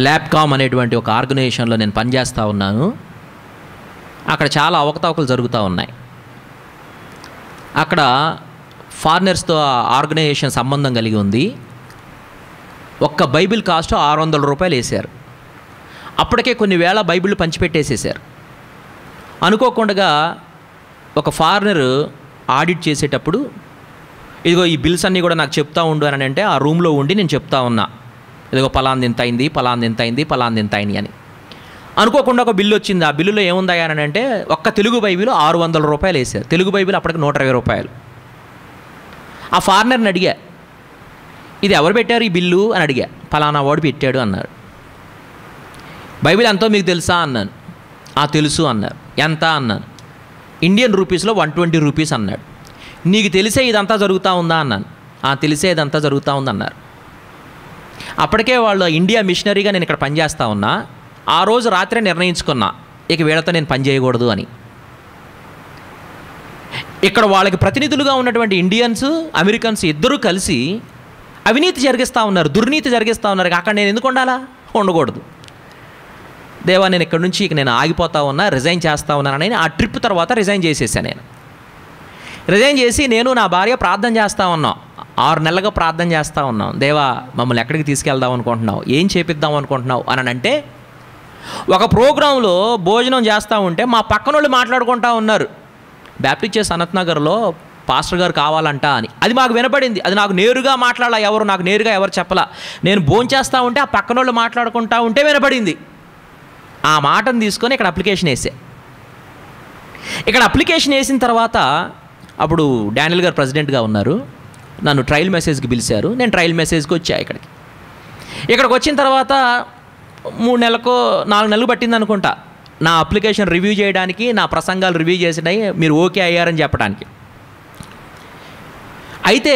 Speaker 1: ల్యాబ్కామ్ అనేటువంటి ఒక ఆర్గనైజేషన్లో నేను పనిచేస్తూ ఉన్నాను. అక్కడ చాలా అవకతవకలు జరుగుతూ ఉన్నాయి. అక్కడ ఫారినర్స్తో ఆర్గనైజేషన్ సంబంధం కలిగి ఉంది. ఒక్క బైబిల్ కాస్ట్ $600 వేశారు. అప్పటికే కొన్ని వేల బైబిళ్ళు పంచిపెట్టేసేసారు. అనుకోకుండా ఒక ఫారినర్ ఆడిట్ చేసేటప్పుడు, ఇదిగో ఈ బిల్స్ అన్నీ కూడా నాకు చెప్తా ఉండు అని అంటే, ఆ రూమ్లో ఉండి నేను చెప్తా ఉన్నా, ఇదిగో పలాంది ఎంత అయింది, పలాంది ఎంత అయింది, పలాంది ఎంత అయింది అని. అనుకోకుండా ఒక బిల్లు వచ్చింది. ఆ బిల్లులో ఏముందా అని అంటే, ఒక్క తెలుగు బైబిల్ $600 వేశారు. తెలుగు బైబిల్ అప్పటికి $120. ఆ ఫారినర్ని అడిగా, ఇది ఎవరు పెట్టారు ఈ బిల్లు అని అడిగా. పలానా వాడు పెట్టాడు అన్నారు. బైబిల్ ఎంతో మీకు తెలుసా అన్నాను. తెలుసు అన్నారు. ఎంత అన్నాను. ఇండియన్ రూపీస్లో $120 అన్నాడు. నీకు తెలిసే ఇదంతా జరుగుతూ ఉందా అన్నాను. తెలిసే ఇదంతా జరుగుతూ ఉందన్నారు. అప్పటికే వాళ్ళు ఇండియా మిషనరీగా నేను ఇక్కడ పనిచేస్తూ ఉన్నా. ఆ రోజు రాత్రే నిర్ణయించుకున్నా, ఇక వీళ్ళతో నేను పని చేయకూడదు అని. ఇక్కడ వాళ్ళకి ప్రతినిధులుగా ఉన్నటువంటి ఇండియన్స్, అమెరికన్స్ ఇద్దరూ కలిసి అవినీతి జరిగిస్తూ ఉన్నారు, దుర్నీతి జరిగిస్తూ ఉన్నారు. అక్కడ నేను ఎందుకు ఉండాలా? ఉండకూడదు. దేవా, నేను ఇక్కడ నుంచి ఇక నేను ఆగిపోతా ఉన్నా, రిజైన్ చేస్తూ ఉన్నానని ఆ ట్రిప్ తర్వాత రిజైన్ చేసేసాను. నేను రిజైన్ చేసి నేను నా భార్య ప్రార్థన చేస్తూ ఉన్నాం. 6 నెలలుగా ప్రార్థన చేస్తూ ఉన్నాం. దేవా, మమ్మల్ని ఎక్కడికి తీసుకెళ్దాం అనుకుంటున్నావు, ఏం చేపిద్దాం అనుకుంటున్నావు అని అంటే, ఒక ప్రోగ్రాంలో భోజనం చేస్తూ ఉంటే మా పక్కన వాళ్ళు మాట్లాడుకుంటూ ఉన్నారు, బ్యాప్టిస్ట్ చర్చ్ సనత్ నగర్లో పాస్టర్ గారు కావాలంట అని. అది మాకు వినపడింది. అది నాకు నేరుగా మాట్లాడాల, నాకు నేరుగా ఎవరు చెప్పలా. నేను భోంచేస్తూ ఉంటే ఆ పక్కన వాళ్ళు మాట్లాడుకుంటూ ఉంటే వినపడింది. ఆ మాటను తీసుకొని ఇక్కడ అప్లికేషన్ వేసా. ఇక్కడ అప్లికేషన్ వేసిన తర్వాత అప్పుడు డానియల్ గారు ప్రెసిడెంట్గా ఉన్నారు. నన్ను ట్రయల్ మెసేజ్కి పిలిచారు. నేను ట్రయల్ మెసేజ్కి వచ్చా. ఇక్కడికి వచ్చిన తర్వాత 3 నెలలకు 4 నెలలు పట్టింది అనుకుంటా నా అప్లికేషన్ రివ్యూ చేయడానికి, నా ప్రసంగాలు రివ్యూ చేసినాయి, మీరు ఓకే అయ్యారని చెప్పడానికి. అయితే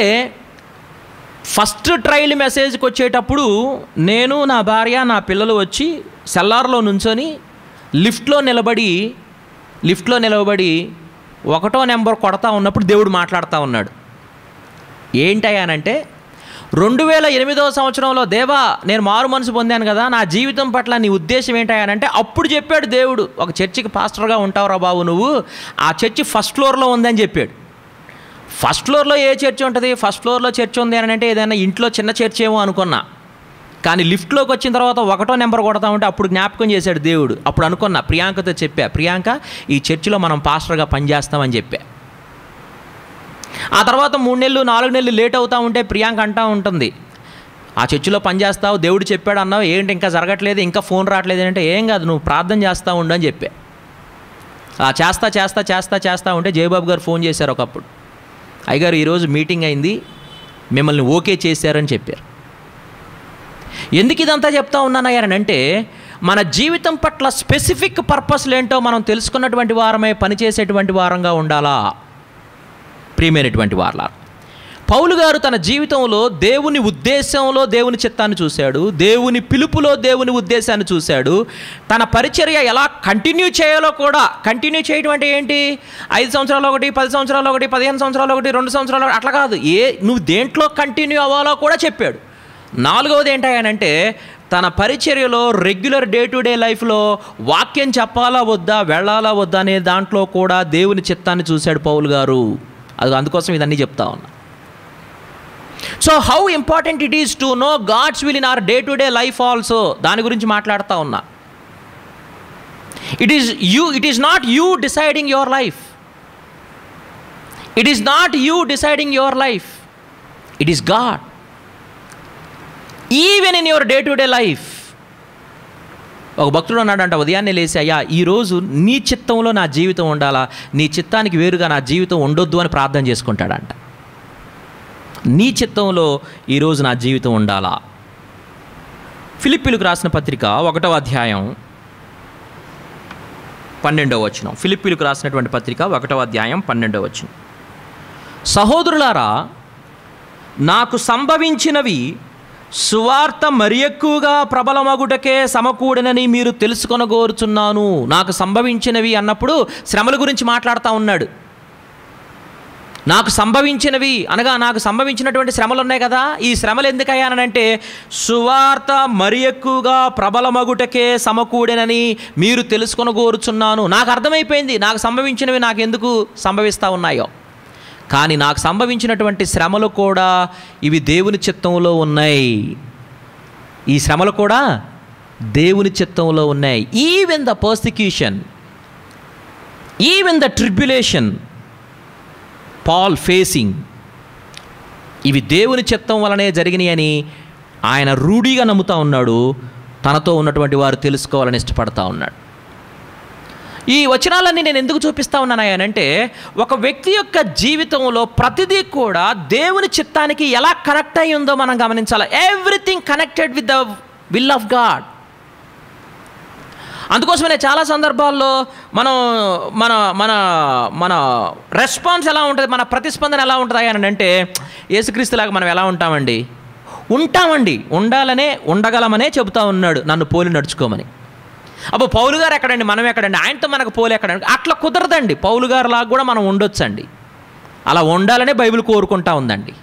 Speaker 1: ఫస్ట్ ట్రయల్ మెసేజ్కి వచ్చేటప్పుడు నేను, నా భార్య, నా పిల్లలు వచ్చి సెల్లార్లో నుంచొని లిఫ్ట్లో నిలబడి 1వ నెంబర్ కొడతా ఉన్నప్పుడు దేవుడు మాట్లాడుతూ ఉన్నాడు. ఏంటయ్యానంటే, 2008వ సంవత్సరంలో దేవా నేను మారు మనసు పొందాను కదా, నా జీవితం పట్ల నీ ఉద్దేశం ఏంటయ్యానంటే, అప్పుడు చెప్పాడు దేవుడు, ఒక చర్చికి పాస్టర్గా ఉంటావురా బాబు నువ్వు, ఆ చర్చి ఫస్ట్ ఫ్లోర్లో ఉందని చెప్పాడు. ఫస్ట్ ఫ్లోర్లో ఏ చర్చి ఉంటుంది? ఫస్ట్ ఫ్లోర్లో చర్చి ఉంది అని అంటే ఏదైనా ఇంట్లో చిన్న చర్చి ఏమో అనుకున్నా. కానీ లిఫ్ట్లోకి వచ్చిన తర్వాత 1వ నెంబర్ కొడతా ఉంటే అప్పుడు జ్ఞాపకం చేశాడు దేవుడు. అప్పుడు అనుకున్నా, ప్రియాంకతో చెప్పా, ప్రియాంక ఈ చర్చిలో మనం పాస్టర్గా పనిచేస్తామని చెప్పా. ఆ తర్వాత 3 నెలలు 4 నెలలు లేట్ అవుతూ ఉంటే ప్రియాంక అంటూ ఉంటుంది, ఆ చర్చిలో పనిచేస్తావు, దేవుడు చెప్పాడు అన్నావు, ఏంటి ఇంకా జరగట్లేదు, ఇంకా ఫోన్ రావట్లేదు అంటే, ఏం కాదు నువ్వు ప్రార్థన చేస్తూ ఉండు అని చెప్పా. చేస్తా ఉంటే జయబాబు గారు ఫోన్ చేశారు ఒకప్పుడు, అయ్యగారు ఈరోజు మీటింగ్ అయింది, మిమ్మల్ని ఓకే చేశారని చెప్పారు. ఎందుకు ఇదంతా చెప్తా ఉన్నానయ్యారనంటే, మన జీవితం పట్ల స్పెసిఫిక్ పర్పస్లు ఏంటో మనం తెలుసుకున్నటువంటి వారమే పనిచేసేటువంటి వారంగా ఉండాలా. ప్రియమైనటువంటి వారలా, పౌలు గారు తన జీవితంలో దేవుని ఉద్దేశంలో దేవుని చిత్తాన్ని చూశాడు, దేవుని పిలుపులో దేవుని ఉద్దేశాన్ని చూశాడు. తన పరిచర్య ఎలా కంటిన్యూ చేయాలో కూడా, కంటిన్యూ చేయడం అంటే ఏంటి, 5 సంవత్సరాలు ఒకటి, 10 సంవత్సరాలు ఒకటి, 15 సంవత్సరాలు ఒకటి, 2 సంవత్సరాలు ఒకటి, అట్లా కాదు, నువ్వు దేంట్లో కంటిన్యూ అవ్వాలో కూడా చెప్పాడు. 4వది ఏంటంటే, తన పరిచర్యలో రెగ్యులర్ డే టు డే లైఫ్లో వాక్యం చెప్పాలా వద్దా, వెళ్ళాలా వద్దా అనే దాంట్లో కూడా దేవుని చిత్తాన్ని చూశాడు పౌలు గారు. అందుకోసం ఇదన్నీ చెప్తా ఉన్నా. So how important it is to know God's will in our day to day life also, దాని గురించి మాట్లాడుతూ ఉన్నా. It is not you deciding your life. It is not you deciding your life, it is God. Even in your day to day life. ఒక భక్తుడు అన్నాడంట, ఉదయాన్నే లేచి, అయ్యా ఈరోజు నీ చిత్తంలో నా జీవితం ఉండాలా, నీ చిత్తానికి వేరుగా నా జీవితం ఉండొద్దు అని ప్రార్థన చేసుకుంటాడంట. నీ చిత్తంలో ఈరోజు నా జీవితం ఉండాలా. ఫిలిప్పీలకు రాసిన పత్రిక 1వ అధ్యాయం 12వ వచనం. ఫిలిప్పీలకు రాసినటువంటి పత్రిక 1వ అధ్యాయం 12వ వచనం. సహోదరులారా, నాకు సంభవించినవి సువార్త మరి ఎక్కువగా ప్రబలమగుటకే సమకూడనని మీరు తెలుసుకొనగోరుచున్నాను. నాకు సంభవించినవి అన్నప్పుడు శ్రమల గురించి మాట్లాడుతూ ఉన్నాడు. నాకు సంభవించినవి అనగా నాకు సంభవించినటువంటి శ్రమలు ఉన్నాయి కదా, ఈ శ్రమలు ఎందుకయ్యానంటే సువార్త మరి ఎక్కువగా ప్రబలమగుటకే సమకూడనని మీరు తెలుసుకొనగోరుచున్నాను. నాకు అర్థమైపోయింది నాకు సంభవించినవి నాకు ఎందుకు సంభవిస్తూ ఉన్నాయో. కానీ నాకు సంభవించినటువంటి శ్రమలు కూడా ఇవి దేవుని చిత్తంలో ఉన్నాయి. ఈ శ్రమలు కూడా దేవుని చిత్తంలో ఉన్నాయి. Even the persecution, even the tribulation Paul facing, ఇవి దేవుని చిత్తం వలనే జరిగినాయని ఆయన రూఢిగా నమ్ముతూ ఉన్నాడు. తనతో ఉన్నటువంటి వారు తెలుసుకోవాలని ఇష్టపడతా ఉన్నాడు. ఈ వచనాలన్నీ నేను ఎందుకు చూపిస్తూ ఉన్నాను అంటే, ఒక వ్యక్తి యొక్క జీవితంలో ప్రతిదీ కూడా దేవుని చిత్తానికి ఎలా కనెక్ట్ అయి ఉందో మనం గమనించాలి. Everything connected with the will of God. అందుకోసమనే చాలా సందర్భాల్లో మనం మన మన మన రెస్పాన్స్ ఎలా ఉంటుంది, మన ప్రతిస్పందన ఎలా ఉంటుంది అని అంటే, యేసుక్రీస్తులాగా మనం ఎలా ఉంటామండి, ఉండాలనే ఉండగలమనే చెబుతా ఉన్నాడు నన్ను పోలి నడుచుకోమని. అబ్బో పౌలు గారు ఎక్కడండి, మనం ఎక్కడండి, ఆయనతో మనకు పోలి ఎక్కడండి, అట్లా కుదరదండి. పౌలు గారు లాగా కూడా మనం ఉండొచ్చండి. అలా ఉండాలనే బైబిల్ కోరుకుంటా ఉందండి.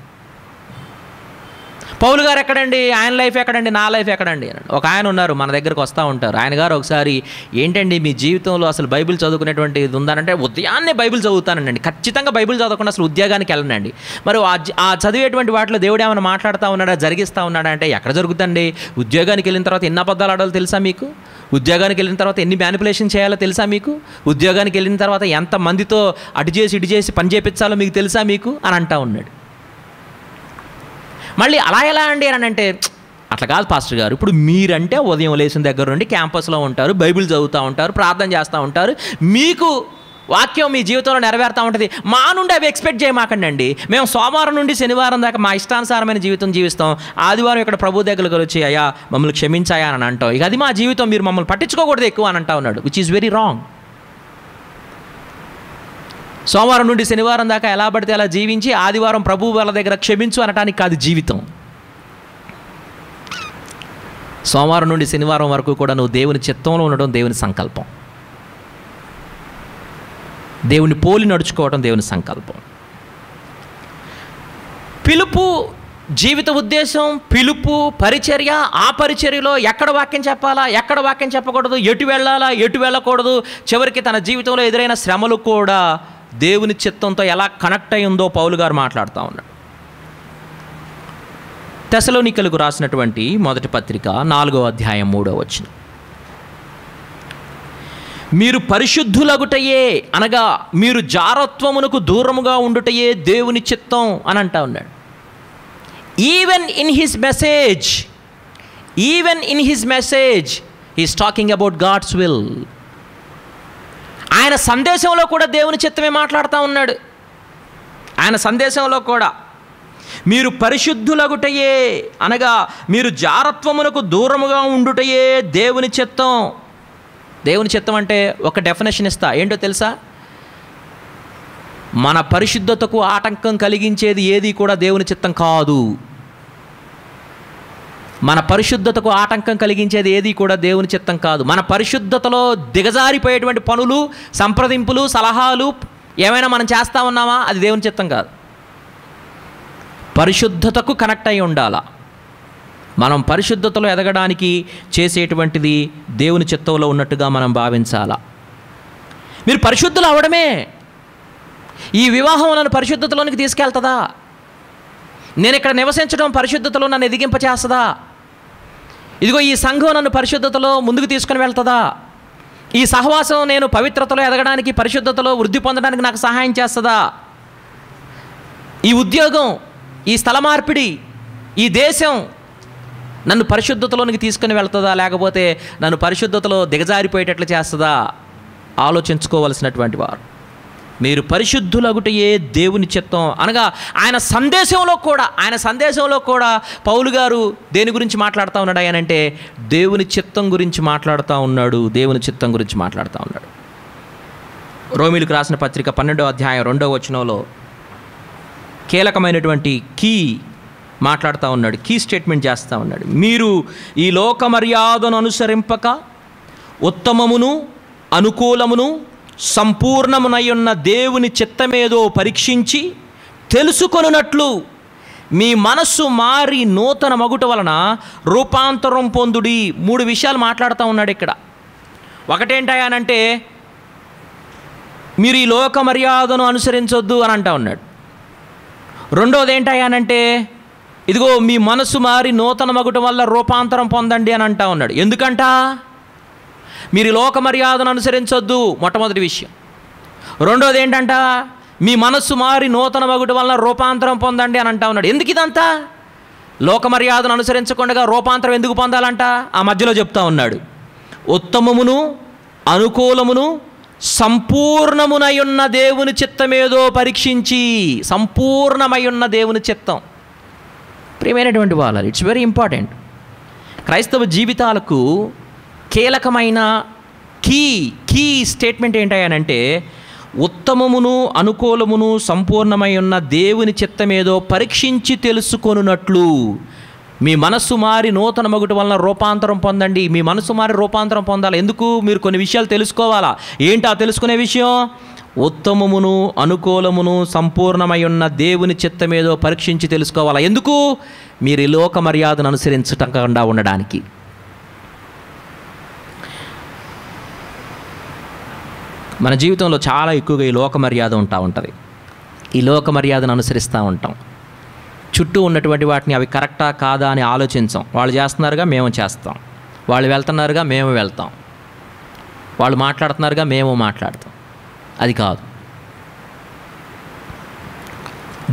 Speaker 1: పౌలు గారు ఎక్కడండి, ఆయన లైఫ్ ఎక్కడండి, నా లైఫ్ ఎక్కడండి అని ఒక ఆయన ఉన్నారు, మన దగ్గరకు వస్తూ ఉంటారు. ఆయన గారు ఒకసారి, ఏంటండి మీ జీవితంలో అసలు బైబిల్ చదువుకునేటువంటి ఇది ఉందానంటే, ఉదయాన్నే బైబిల్ చదువుతానండి, ఖచ్చితంగా బైబిల్ చదవకుండా అసలు ఉద్యోగానికి వెళ్ళనండి. మరి ఆ చదివేటువంటి వాటిలో దేవుడు ఏమైనా మాట్లాడుతూ ఉన్నాడా, జరిగిస్తూ ఉన్నాడా అంటే, ఎక్కడ జరుగుతుందండి? ఉద్యోగానికి వెళ్ళిన తర్వాత ఎన్ని అబద్ధాలు ఆడాలో తెలుసా మీకు? ఉద్యోగానికి వెళ్ళిన తర్వాత ఎన్ని మ్యానిపులేషన్ చేయాలో తెలుసా మీకు? ఉద్యోగానికి వెళ్ళిన తర్వాత ఎంత మందితో అటు చేసి ఇటు చేసి పని చేయించాలో మీకు తెలుసా మీకు అని అంటూ ఉన్నాడు. మళ్ళీ అలా ఎలా అండి అని అంటే, అట్లా కాదు పాస్టర్ గారు, ఇప్పుడు మీరంటే ఉదయం లేచిన దగ్గర నుండి క్యాంపస్లో ఉంటారు, బైబిల్ చదువుతూ ఉంటారు, ప్రార్థన చేస్తూ ఉంటారు, మీకు వాక్యం మీ జీవితంలో నెరవేరుతూ ఉంటుంది. మా నుండి అవి ఎక్స్పెక్ట్ చేయమాకండి. మేము సోమవారం నుండి శనివారం దాకా మా ఇష్టానుసారమైన జీవితం జీవిస్తాం, ఆదివారం ఇక్కడ ప్రభు దగ్గరకు వచ్చి అయ్యా మమ్మల్ని క్షమించాయా అని అంటాం. ఇక అది మా జీవితం, మీరు మమ్మల్ని పట్టించుకోకూడదు ఎక్కువ అని అంటా ఉన్నాడు, విచ్ ఈజ్ వెరీ రాంగ్. సోమవారం నుండి శనివారం దాకా ఎలా పడితే అలా జీవించి ఆదివారం ప్రభు వాళ్ళ దగ్గర క్షమించు అనటానికి కాదు జీవితం. సోమవారం నుండి శనివారం వరకు కూడా నువ్వు దేవుని చిత్తంలో ఉండడం దేవుని సంకల్పం. దేవుని పోలి నడుచుకోవడం దేవుని సంకల్పం. పిలుపు, జీవిత ఉద్దేశం, పిలుపు, పరిచర్య, ఆ పరిచర్యలో ఎక్కడ వాక్యం చెప్పాలా, ఎక్కడ వాక్యం చెప్పకూడదు, ఎటు వెళ్ళాలా, ఎటు వెళ్ళకూడదు, చివరికి తన జీవితంలో ఎదురైన శ్రమలు కూడా దేవుని చిత్తంతో ఎలా కనెక్ట్ అయి ఉందో పౌలు గారు మాట్లాడుతూ ఉన్నాడు. తెసలోనికలకు రాసినటువంటి మొదటి పత్రిక 4వ అధ్యాయం 3వ వచనం. మీరు పరిశుద్ధులగుటయే అనగా మీరు జారత్వమునకు దూరముగా ఉండుటయే దేవుని చిత్తం అని అంటా ఉన్నాడు. Even in his message he's talking about God's will. ఆయన సందేశంలో కూడా దేవుని చిత్తమే మాట్లాడుతూ ఉన్నాడు. ఆయన సందేశంలో కూడా మీరు పరిశుద్ధులగుటయే అనగా మీరు జారత్వమునకు దూరముగా ఉండుటయే దేవుని చిత్తం. దేవుని చిత్తం అంటే ఒక డెఫినేషన్ ఇస్తా, ఏంటో తెలుసా? మన పరిశుద్ధతకు ఆటంకం కలిగించేది ఏది కూడా దేవుని చిత్తం కాదు. మన పరిశుద్ధతకు ఆటంకం కలిగించేది ఏది కూడా దేవుని చిత్తం కాదు. మన పరిశుద్ధతలో దిగజారిపోయేటువంటి పనులు, సంప్రదింపులు, సలహాలు ఏమైనా మనం చేస్తూ ఉన్నామా, అది దేవుని చిత్తం కాదు. పరిశుద్ధతకు కనెక్ట్ అయి ఉండాలా. మనం పరిశుద్ధతలో ఎదగడానికి చేసేటువంటిది దేవుని చిత్తంలో ఉన్నట్టుగా మనం భావించాలా. మీరు పరిశుద్ధులు అవడమే ఈ వివాహం నన్ను పరిశుద్ధతలోనికి తీసుకెళ్తుందా? నేను ఇక్కడ నివసించడం పరిశుద్ధతలో నన్ను ఎదిగింపచేస్తుందా? ఇదిగో ఈ సంఘం నన్ను పరిశుద్ధతలో ముందుకు తీసుకుని వెళ్తుందా? ఈ సహవాసం నేను పవిత్రతలో ఎదగడానికి, పరిశుద్ధతలో వృద్ధి పొందడానికి నాకు సహాయం చేస్తుందా? ఈ ఉద్యోగం, ఈ స్థల మార్పిడి, ఈ దేశం నన్ను పరిశుద్ధతలోనికి తీసుకుని వెళ్తుందా, లేకపోతే నన్ను పరిశుద్ధతలో దిగజారిపోయేటట్లు చేస్తుందా ఆలోచించుకోవలసినటువంటి వారు. మీరు పరిశుద్ధులగుటయే దేవుని చిత్తం అనగా ఆయన సందేశంలో కూడా పౌలు గారు దేని గురించి మాట్లాడుతూ ఉన్నాడు అంటే దేవుని చిత్తం గురించి మాట్లాడుతూ ఉన్నాడు. రోమీలకు రాసిన పత్రిక 12వ అధ్యాయం 2వ వచనంలో కీలకమైనటువంటి కీ మాట్లాడుతూ ఉన్నాడు, కీ స్టేట్మెంట్ చేస్తూ ఉన్నాడు. మీరు ఈ లోక మర్యాదను అనుసరింపక ఉత్తమమును అనుకూలమును సంపూర్ణమునయున్న దేవుని చిత్తమేదో పరీక్షించి తెలుసుకొనున్నట్లు మీ మనస్సు మారి నూతన మగుట వలన రూపాంతరం పొందుడి. 3 విషయాలు మాట్లాడుతూ ఉన్నాడు ఇక్కడ. ఒకటేంటాయనంటే మీరు ఈ లోక మర్యాదను అనుసరించొద్దు అని అంటా ఉన్నాడు. రెండోది ఏంటాయనంటే ఇదిగో మీ మనసు మారి నూతన మగుట వల్ల రూపాంతరం పొందండి అని అంటా ఉన్నాడు. ఎందుకంట మీరు లోక మర్యాదను అనుసరించొద్దు, మొట్టమొదటి విషయం. రెండోది ఏంటంట మీ మనస్సు మారి నూతన మగుట వలన రూపాంతరం పొందండి అని అంటా ఉన్నాడు. ఎందుకు ఇదంతా? లోక మర్యాదను అనుసరించకుండా రూపాంతరం ఎందుకు పొందాలంట? ఆ మధ్యలో చెప్తా ఉన్నాడు, ఉత్తమమును అనుకూలమును సంపూర్ణమునై ఉన్న దేవుని చిత్తమేదో పరీక్షించి. సంపూర్ణమై ఉన్న దేవుని చిత్తం. ప్రియమైనటువంటి వాళ్ళు, ఇట్స్ వెరీ ఇంపార్టెంట్. క్రైస్తవ జీవితాలకు కీలకమైన కీ స్టేట్మెంట్ ఏంటంటే ఉత్తమమును అనుకూలమును సంపూర్ణమై ఉన్న దేవుని చిత్తమేదో పరీక్షించి తెలుసుకొనున్నట్లు మీ మనస్సు మారి నూతన మగుట వలన రూపాంతరం పొందండి. మీ మనస్సు మారి రూపాంతరం పొందాలి. ఎందుకు? మీరు కొన్ని విషయాలు తెలుసుకోవాలా. ఏంటా తెలుసుకునే విషయం? ఉత్తమమును అనుకూలమును సంపూర్ణమై ఉన్న దేవుని చిత్తమేదో పరీక్షించి తెలుసుకోవాలా. ఎందుకు? మీరు ఈ లోక మర్యాదను అనుసరించకుండా ఉండడానికి. మన జీవితంలో చాలా ఎక్కువగా ఈ లోక మర్యాద ఉంటుంది. ఈ లోక మర్యాదను అనుసరిస్తూ ఉంటాం. చుట్టూ ఉన్నటువంటి వాటిని అవి కరెక్టా కాదా అని ఆలోచించాం. వాళ్ళు చేస్తున్నారుగా మేము చేస్తాం, వాళ్ళు వెళ్తున్నారుగా మేము వెళ్తాం, వాళ్ళు మాట్లాడుతున్నారుగా మేము మాట్లాడతాం. అది కాదు.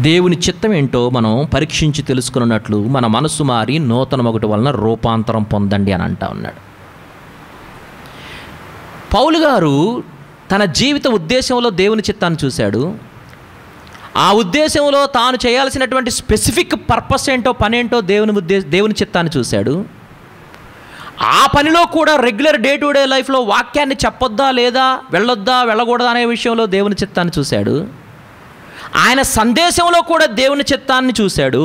Speaker 1: దేవుని చిత్తం ఏంటో మనం పరీక్షించి తెలుసుకున్నట్లు మన మనస్సు మారి నూతన మగుట వలన రూపాంతరం పొందండి అని అంటా ఉన్నాడు. పౌలు గారు తన జీవిత ఉద్దేశంలో దేవుని చిత్తాన్ని చూశాడు. ఆ ఉద్దేశంలో తాను చేయాల్సినటువంటి స్పెసిఫిక్ పర్పస్ ఏంటో, పనేంటో దేవుని చిత్తాన్ని చూశాడు. ఆ పనిలో కూడా రెగ్యులర్ డే టు డే లైఫ్లో వాక్యాన్ని చెప్పొద్దా లేదా, వెళ్ళొద్దా వెళ్ళకూడదా అనే విషయంలో దేవుని చిత్తాన్ని చూశాడు. ఆయన సందేశంలో కూడా దేవుని చిత్తాన్ని చూశాడు.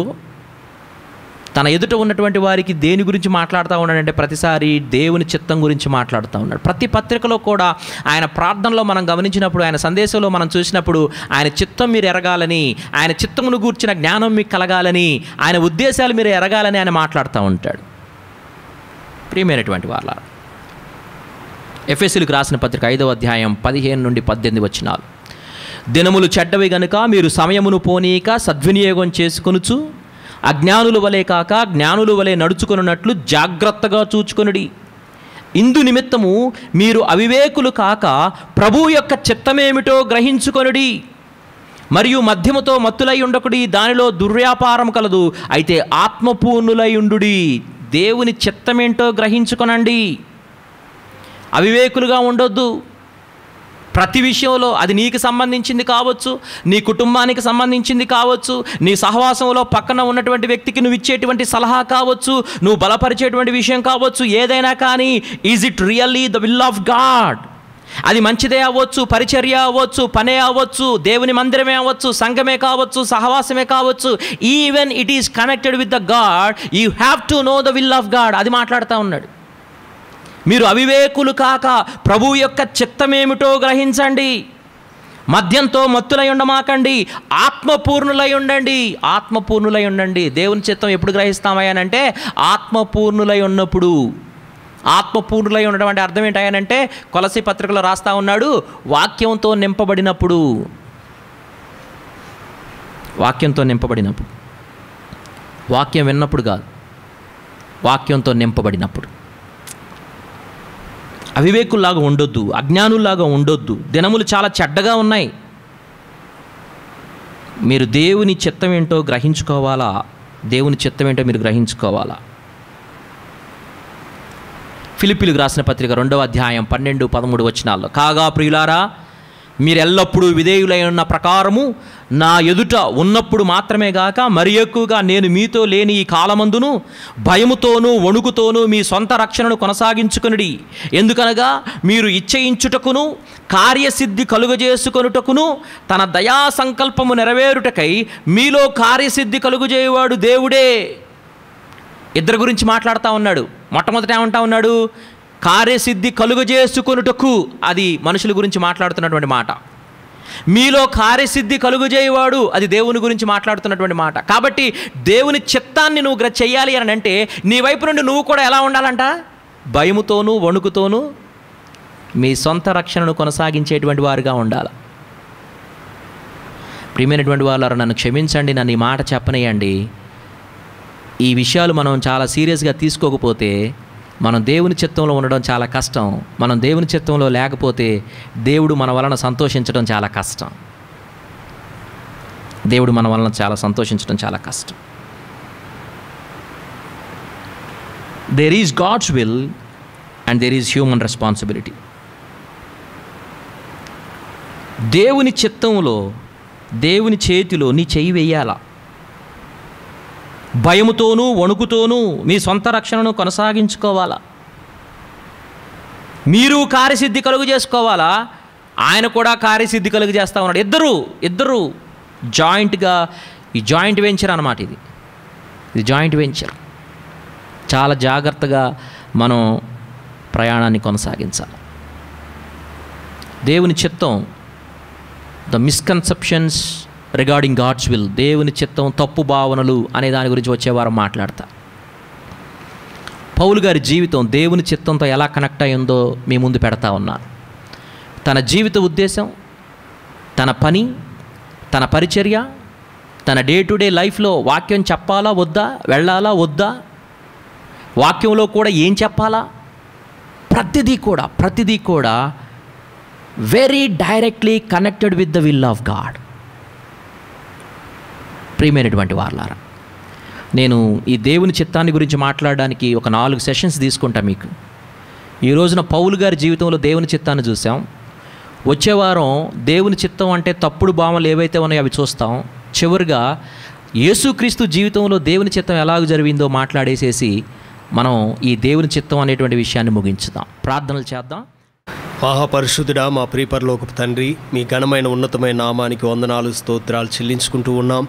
Speaker 1: తన ఎదుట ఉన్నటువంటి వారికి దేని గురించి మాట్లాడుతూ ఉన్నాడంటే ప్రతిసారి దేవుని చిత్తం గురించి మాట్లాడుతూ ఉన్నాడు. ప్రతి పత్రికలో కూడా ఆయన ప్రార్థనలో మనం గమనించినప్పుడు, ఆయన సందేశంలో మనం చూసినప్పుడు ఆయన చిత్తం మీరు ఎరగాలని, ఆయన చిత్తమును గూర్చిన జ్ఞానం మీకు కలగాలని, ఆయన ఉద్దేశాలు మీరు ఎరగాలని ఆయన మాట్లాడుతూ ఉంటాడు. ప్రియమైనటువంటి వాళ్ళ, ఎఫెసీయులకు రాసిన పత్రిక 5వ అధ్యాయం 15 నుండి 18 వచనాలు. దినములు చెడ్డవి గనుక మీరు సమయమును పోనీక సద్వినియోగం చేసుకొనుచు అజ్ఞానుల వలె కాక జ్ఞానుల వలె నడుచుకొనున్నట్లు జాగ్రత్తగా చూచుకొనుడి. ఇందు నిమిత్తము మీరు అవివేకులు కాక ప్రభువు యొక్క చిత్తమేమిటో గ్రహించుకొనుడి. మరియు మద్యముతో మత్తులై ఉండకుడి, దానిలో దుర్వ్యాపారం కలదు. అయితే ఆత్మపూర్ణులై ఉండుడి. దేవుని చిత్తమేంటో గ్రహించుకొనండి. అవివేకులుగా ఉండొద్దు. ప్రతి విషయంలో అది నీకు సంబంధించింది కావచ్చు, నీ కుటుంబానికి సంబంధించింది కావచ్చు, నీ సహవాసంలో పక్కన ఉన్నటువంటి వ్యక్తికి నువ్వు ఇచ్చేటువంటి సలహా కావచ్చు, నువ్వు బలపరిచేటువంటి విషయం కావచ్చు, ఏదైనా కానీ is it really the will of God? అది మంచిదే అవ్వచ్చు, పరిచర్య అవ్వచ్చు, పనే అవ్వచ్చు, దేవుని మందిరమే అవ్వచ్చు, సంఘమే కావచ్చు, సహవాసమే కావచ్చు. Even it is connected with the God, you have to know the will of God. అది మాట్లాడుతూ ఉన్నాడు. మీరు అవివేకులు కాక ప్రభువు యొక్క చిత్తమేమిటో గ్రహించండి. మద్యంతో మత్తులై ఉండమాకండి, ఆత్మపూర్ణులై ఉండండి. ఆత్మపూర్ణులై ఉండండి. దేవుని చిత్తం ఎప్పుడు గ్రహిస్తామయ్యానంటే ఆత్మపూర్ణులై ఉన్నప్పుడు. ఆత్మపూర్ణులై ఉండడం అంటే అర్థం ఏంటంటే కొలసీ పత్రికలో రాస్తా ఉన్నాడు, వాక్యంతో నింపబడినప్పుడు. వాక్యంతో నింపబడినప్పుడు, వాక్యం విన్నప్పుడు కాదు, వాక్యంతో నింపబడినప్పుడు. అవివేకుల్లాగా ఉండొద్దు, అజ్ఞానుల్లాగా ఉండొద్దు. దినములు చాలా చెడ్డగా ఉన్నాయి. మీరు దేవుని చిత్తం ఏంటో గ్రహించుకోవాలా. దేవుని చిత్తం ఏంటో మీరు గ్రహించుకోవాలా. ఫిలిప్పీలకు రాసిన పత్రిక 2వ అధ్యాయం 12-13 వచనాల్లో, కాగా ప్రియులారా, మీరు ఎల్లప్పుడూ విధేయులై ఉన్న ప్రకారము నా ఎదుట ఉన్నప్పుడు మాత్రమే గాక మరి ఎక్కువగా నేను మీతో లేని ఈ కాలమందును భయముతోనూ వణుకుతోనూ మీ సొంత రక్షణను కొనసాగించుకొనుడి. ఎందుకనగా మీరు ఇచ్చయించుటకును కార్యసిద్ధి కలుగజేసుకొనుటకును తన దయా సంకల్పము నెరవేరుటకై మీలో కార్యసిద్ధి కలుగజేయవాడు దేవుడే. ఇద్దరి గురించి మాట్లాడుతూ ఉన్నాడు. మొట్టమొదట ఏమంటా ఉన్నాడు? కార్యసిద్ధి కలుగజేసుకొనుటకు. అది మనుషుల గురించి మాట్లాడుతున్నటువంటి మాట. మీలో కార్యసిద్ధి కలుగజేయవాడు, అది దేవుని గురించి మాట్లాడుతున్నటువంటి మాట. కాబట్టి దేవుని చిత్తాన్ని నువ్వు చెయ్యాలి అని అంటే నీ వైపు నుండి నువ్వు కూడా ఎలా ఉండాలంట? భయముతోనూ వణుకుతోనూ మీ సొంత రక్షణను కొనసాగించేటువంటి వారుగా ఉండాలి. ప్రియమైనటువంటి వాళ్ళారా, నన్ను క్షమించండి, నన్ను ఈ మాట చెప్పనేయండి. ఈ విషయాలు మనం చాలా సీరియస్గా తీసుకోకపోతే మనం దేవుని చిత్తంలో ఉండడం చాలా కష్టం. మనం దేవుని చిత్తంలో లేకపోతే దేవుడు మన వలన సంతోషించడం చాలా కష్టం. దేవుడు మన వలన సంతోషించడం చాలా కష్టం. There is God's will and there is human responsibility. దేవుని చిత్తంలో, దేవుని చేతిలో నీ చెయ్యి వేయాలా. భయముతోనూ వణుకుతోనూ మీ సొంత రక్షణను కొనసాగించుకోవాలా. మీరు కార్యసిద్ధి కలుగు చేసుకోవాలా, ఆయన కూడా కార్యసిద్ధి కలుగు చేస్తూ ఉన్నాడు. ఇద్దరు జాయింట్గా, ఈ జాయింట్ వెంచర్ అన్నమాట. ఇది జాయింట్ వెంచర్. చాలా జాగ్రత్తగా మనం ప్రయాణాన్ని కొనసాగించాలి. దేవుని చిత్తం, the misconceptions regarding God's will, దేవుని చిత్తం, తప్పు భావనలు అనే దాని గురించి వచ్చేవారం మాట్లాడతా. పౌలు గారి జీవితం దేవుని చిత్తంతో ఎలా కనెక్ట్ అయ్యిందో మీ ముందు పెడతా ఉన్నారు. తన జీవిత ఉద్దేశం, తన పని, తన పరిచర్య, తన డే టు డే లైఫ్లో వాక్యం చెప్పాలా వద్దా, వెళ్ళాలా వద్దా, వాక్యంలో కూడా ఏం చెప్పాలా, ప్రతిదీ కూడా very directly connected with the will of God. ప్రియమైనటువంటి వారలారా, నేను ఈ దేవుని చిత్తాన్ని గురించి మాట్లాడడానికి ఒక 4 సెషన్స్ తీసుకుంటా మీకు. ఈ రోజున పౌలు గారి జీవితంలో దేవుని చిత్తాన్ని చూసాం. వచ్చే వారం దేవుని చిత్తం అంటే తప్పుడు భావనలు ఏవైతే ఉన్నాయో అవి చూస్తాం. చివరిగా యేసుక్రీస్తు జీవితంలో దేవుని చిత్తం ఎలాగ జరిగిందో మాట్లాడేసేసి మనం ఈ దేవుని చిత్తం అనేటువంటి విషయాన్ని ముగించుదాం. ప్రార్థనలు చేద్దాం.
Speaker 2: మహాపరిశుద్ధుడా, మా ప్రియపరలోకపు తండ్రి, మీ ఘనమైన ఉన్నతమైన నామానికి వందనాలు, స్తోత్రాలు చెల్లించుకుంటూ ఉన్నాం.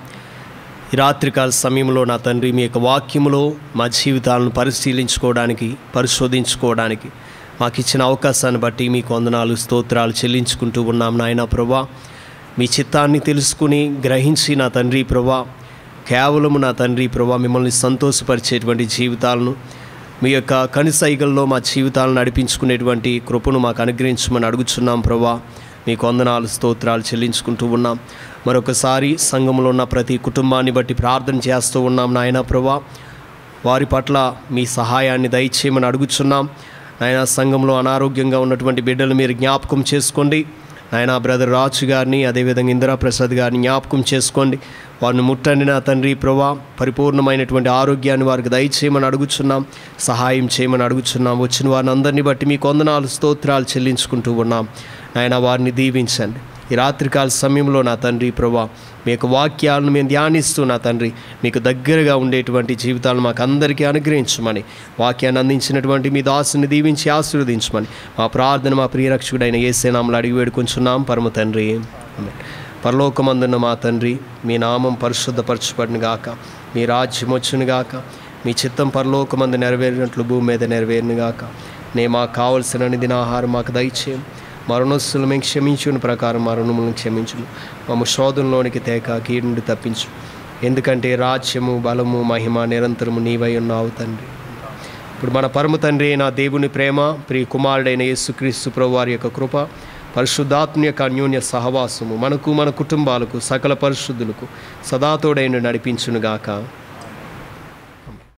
Speaker 2: ఈ రాత్రికాల సమయంలో నా తండ్రి, మీ యొక్క వాక్యములో మా జీవితాలను పరిశీలించుకోవడానికి, పరిశోధించుకోవడానికి మాకు ఇచ్చిన అవకాశాన్ని బట్టి మీకు వందనాలు, స్తోత్రాలు చెల్లించుకుంటూ ఉన్నాం. నాయనా ప్రభా, మీ చిత్తాన్ని తెలుసుకుని గ్రహించి నా తండ్రి ప్రభా, కేవలము నా తండ్రి ప్రభా మిమ్మల్ని సంతోషపరిచేటువంటి జీవితాలను, మీ యొక్క కనుసైగల్లో మా జీవితాలను నడిపించుకునేటువంటి కృపను మాకు అనుగ్రహించమని అడుగుచున్నాం ప్రభా. మీకు వందనాలు, స్తోత్రాలు చెల్లించుకుంటూ ఉన్నాం. మరొకసారి సంఘంలో ఉన్న ప్రతి కుటుంబాన్ని బట్టి ప్రార్థన చేస్తూ ఉన్నాం నాయనా ప్రభా. వారి పట్ల మీ సహాయాన్ని దయచేయమని అడుగుచున్నాం నాయనా. సంఘంలో అనారోగ్యంగా ఉన్నటువంటి బిడ్డలు మీరు జ్ఞాపకం చేసుకోండి నాయనా. బ్రదర్ రాజు గారిని, అదేవిధంగా ఇందిరాప్రసాద్ గారిని జ్ఞాపకం చేసుకోండి. వారిని ముట్టండి నా తండ్రి ప్రభా. పరిపూర్ణమైనటువంటి ఆరోగ్యాన్ని వారికి దయచేయమని అడుగుచున్నాం, సహాయం చేయమని అడుగుచున్నాం. వచ్చిన వారిని అందరినీ బట్టి మీకు వందనాలు, స్తోత్రాలు చెల్లించుకుంటూ ఉన్నాం నాయనా. వారిని దీవించండి. ఈ రాత్రికాల సమయంలో నా తండ్రి ప్రభా, మీ యొక్క వాక్యాలను మేము ధ్యానిస్తూ నా తండ్రి మీకు దగ్గరగా ఉండేటువంటి జీవితాలను మాకు అందరికీ అనుగ్రహించమని, వాక్యాన్ని అందించినటువంటి మీ దాసుని దీవించి ఆశీర్వదించమని మా ప్రార్థన మా ప్రియరక్షకుడైన యేసే నామములో అడిగి వేడుకొంచున్నాం పరమ తండ్రి. ఆమేన్. పరలోకమందున్న మా తండ్రి, మీ నామం పరిశుద్ధపరచబడును గాక, మీ రాజ్యం వచ్చును గాక, మీ చిత్తం పరలోకమందు నెరవేరినట్లు భూమి మీద నెరవేరును గాక. మాకు కావలసిన నిదిన ఆహారం మాకు దయచేయం. మరణోత్సవం మేము క్షమించుని ప్రకారం మరణములను క్షమించును. మమ్మ శోధనలోనికి తేక కీడు నుండి తప్పించు. ఎందుకంటే రాజ్యము, బలము, మహిమ నిరంతరము నీవై ఉన్నావు తండ్రి. ఇప్పుడు మన పరమ తండ్రి అయిన దేవుని ప్రేమ, ప్రియ కుమారుడైన యేసుక్రీస్తు ప్రభువారి యొక్క కృప, పరిశుద్ధాత్మ యొక్క అన్యోన్య సహవాసము మనకు, మన కుటుంబాలకు, సకల పరిశుద్ధులకు సదాతోడైన నడిపించునుగాక.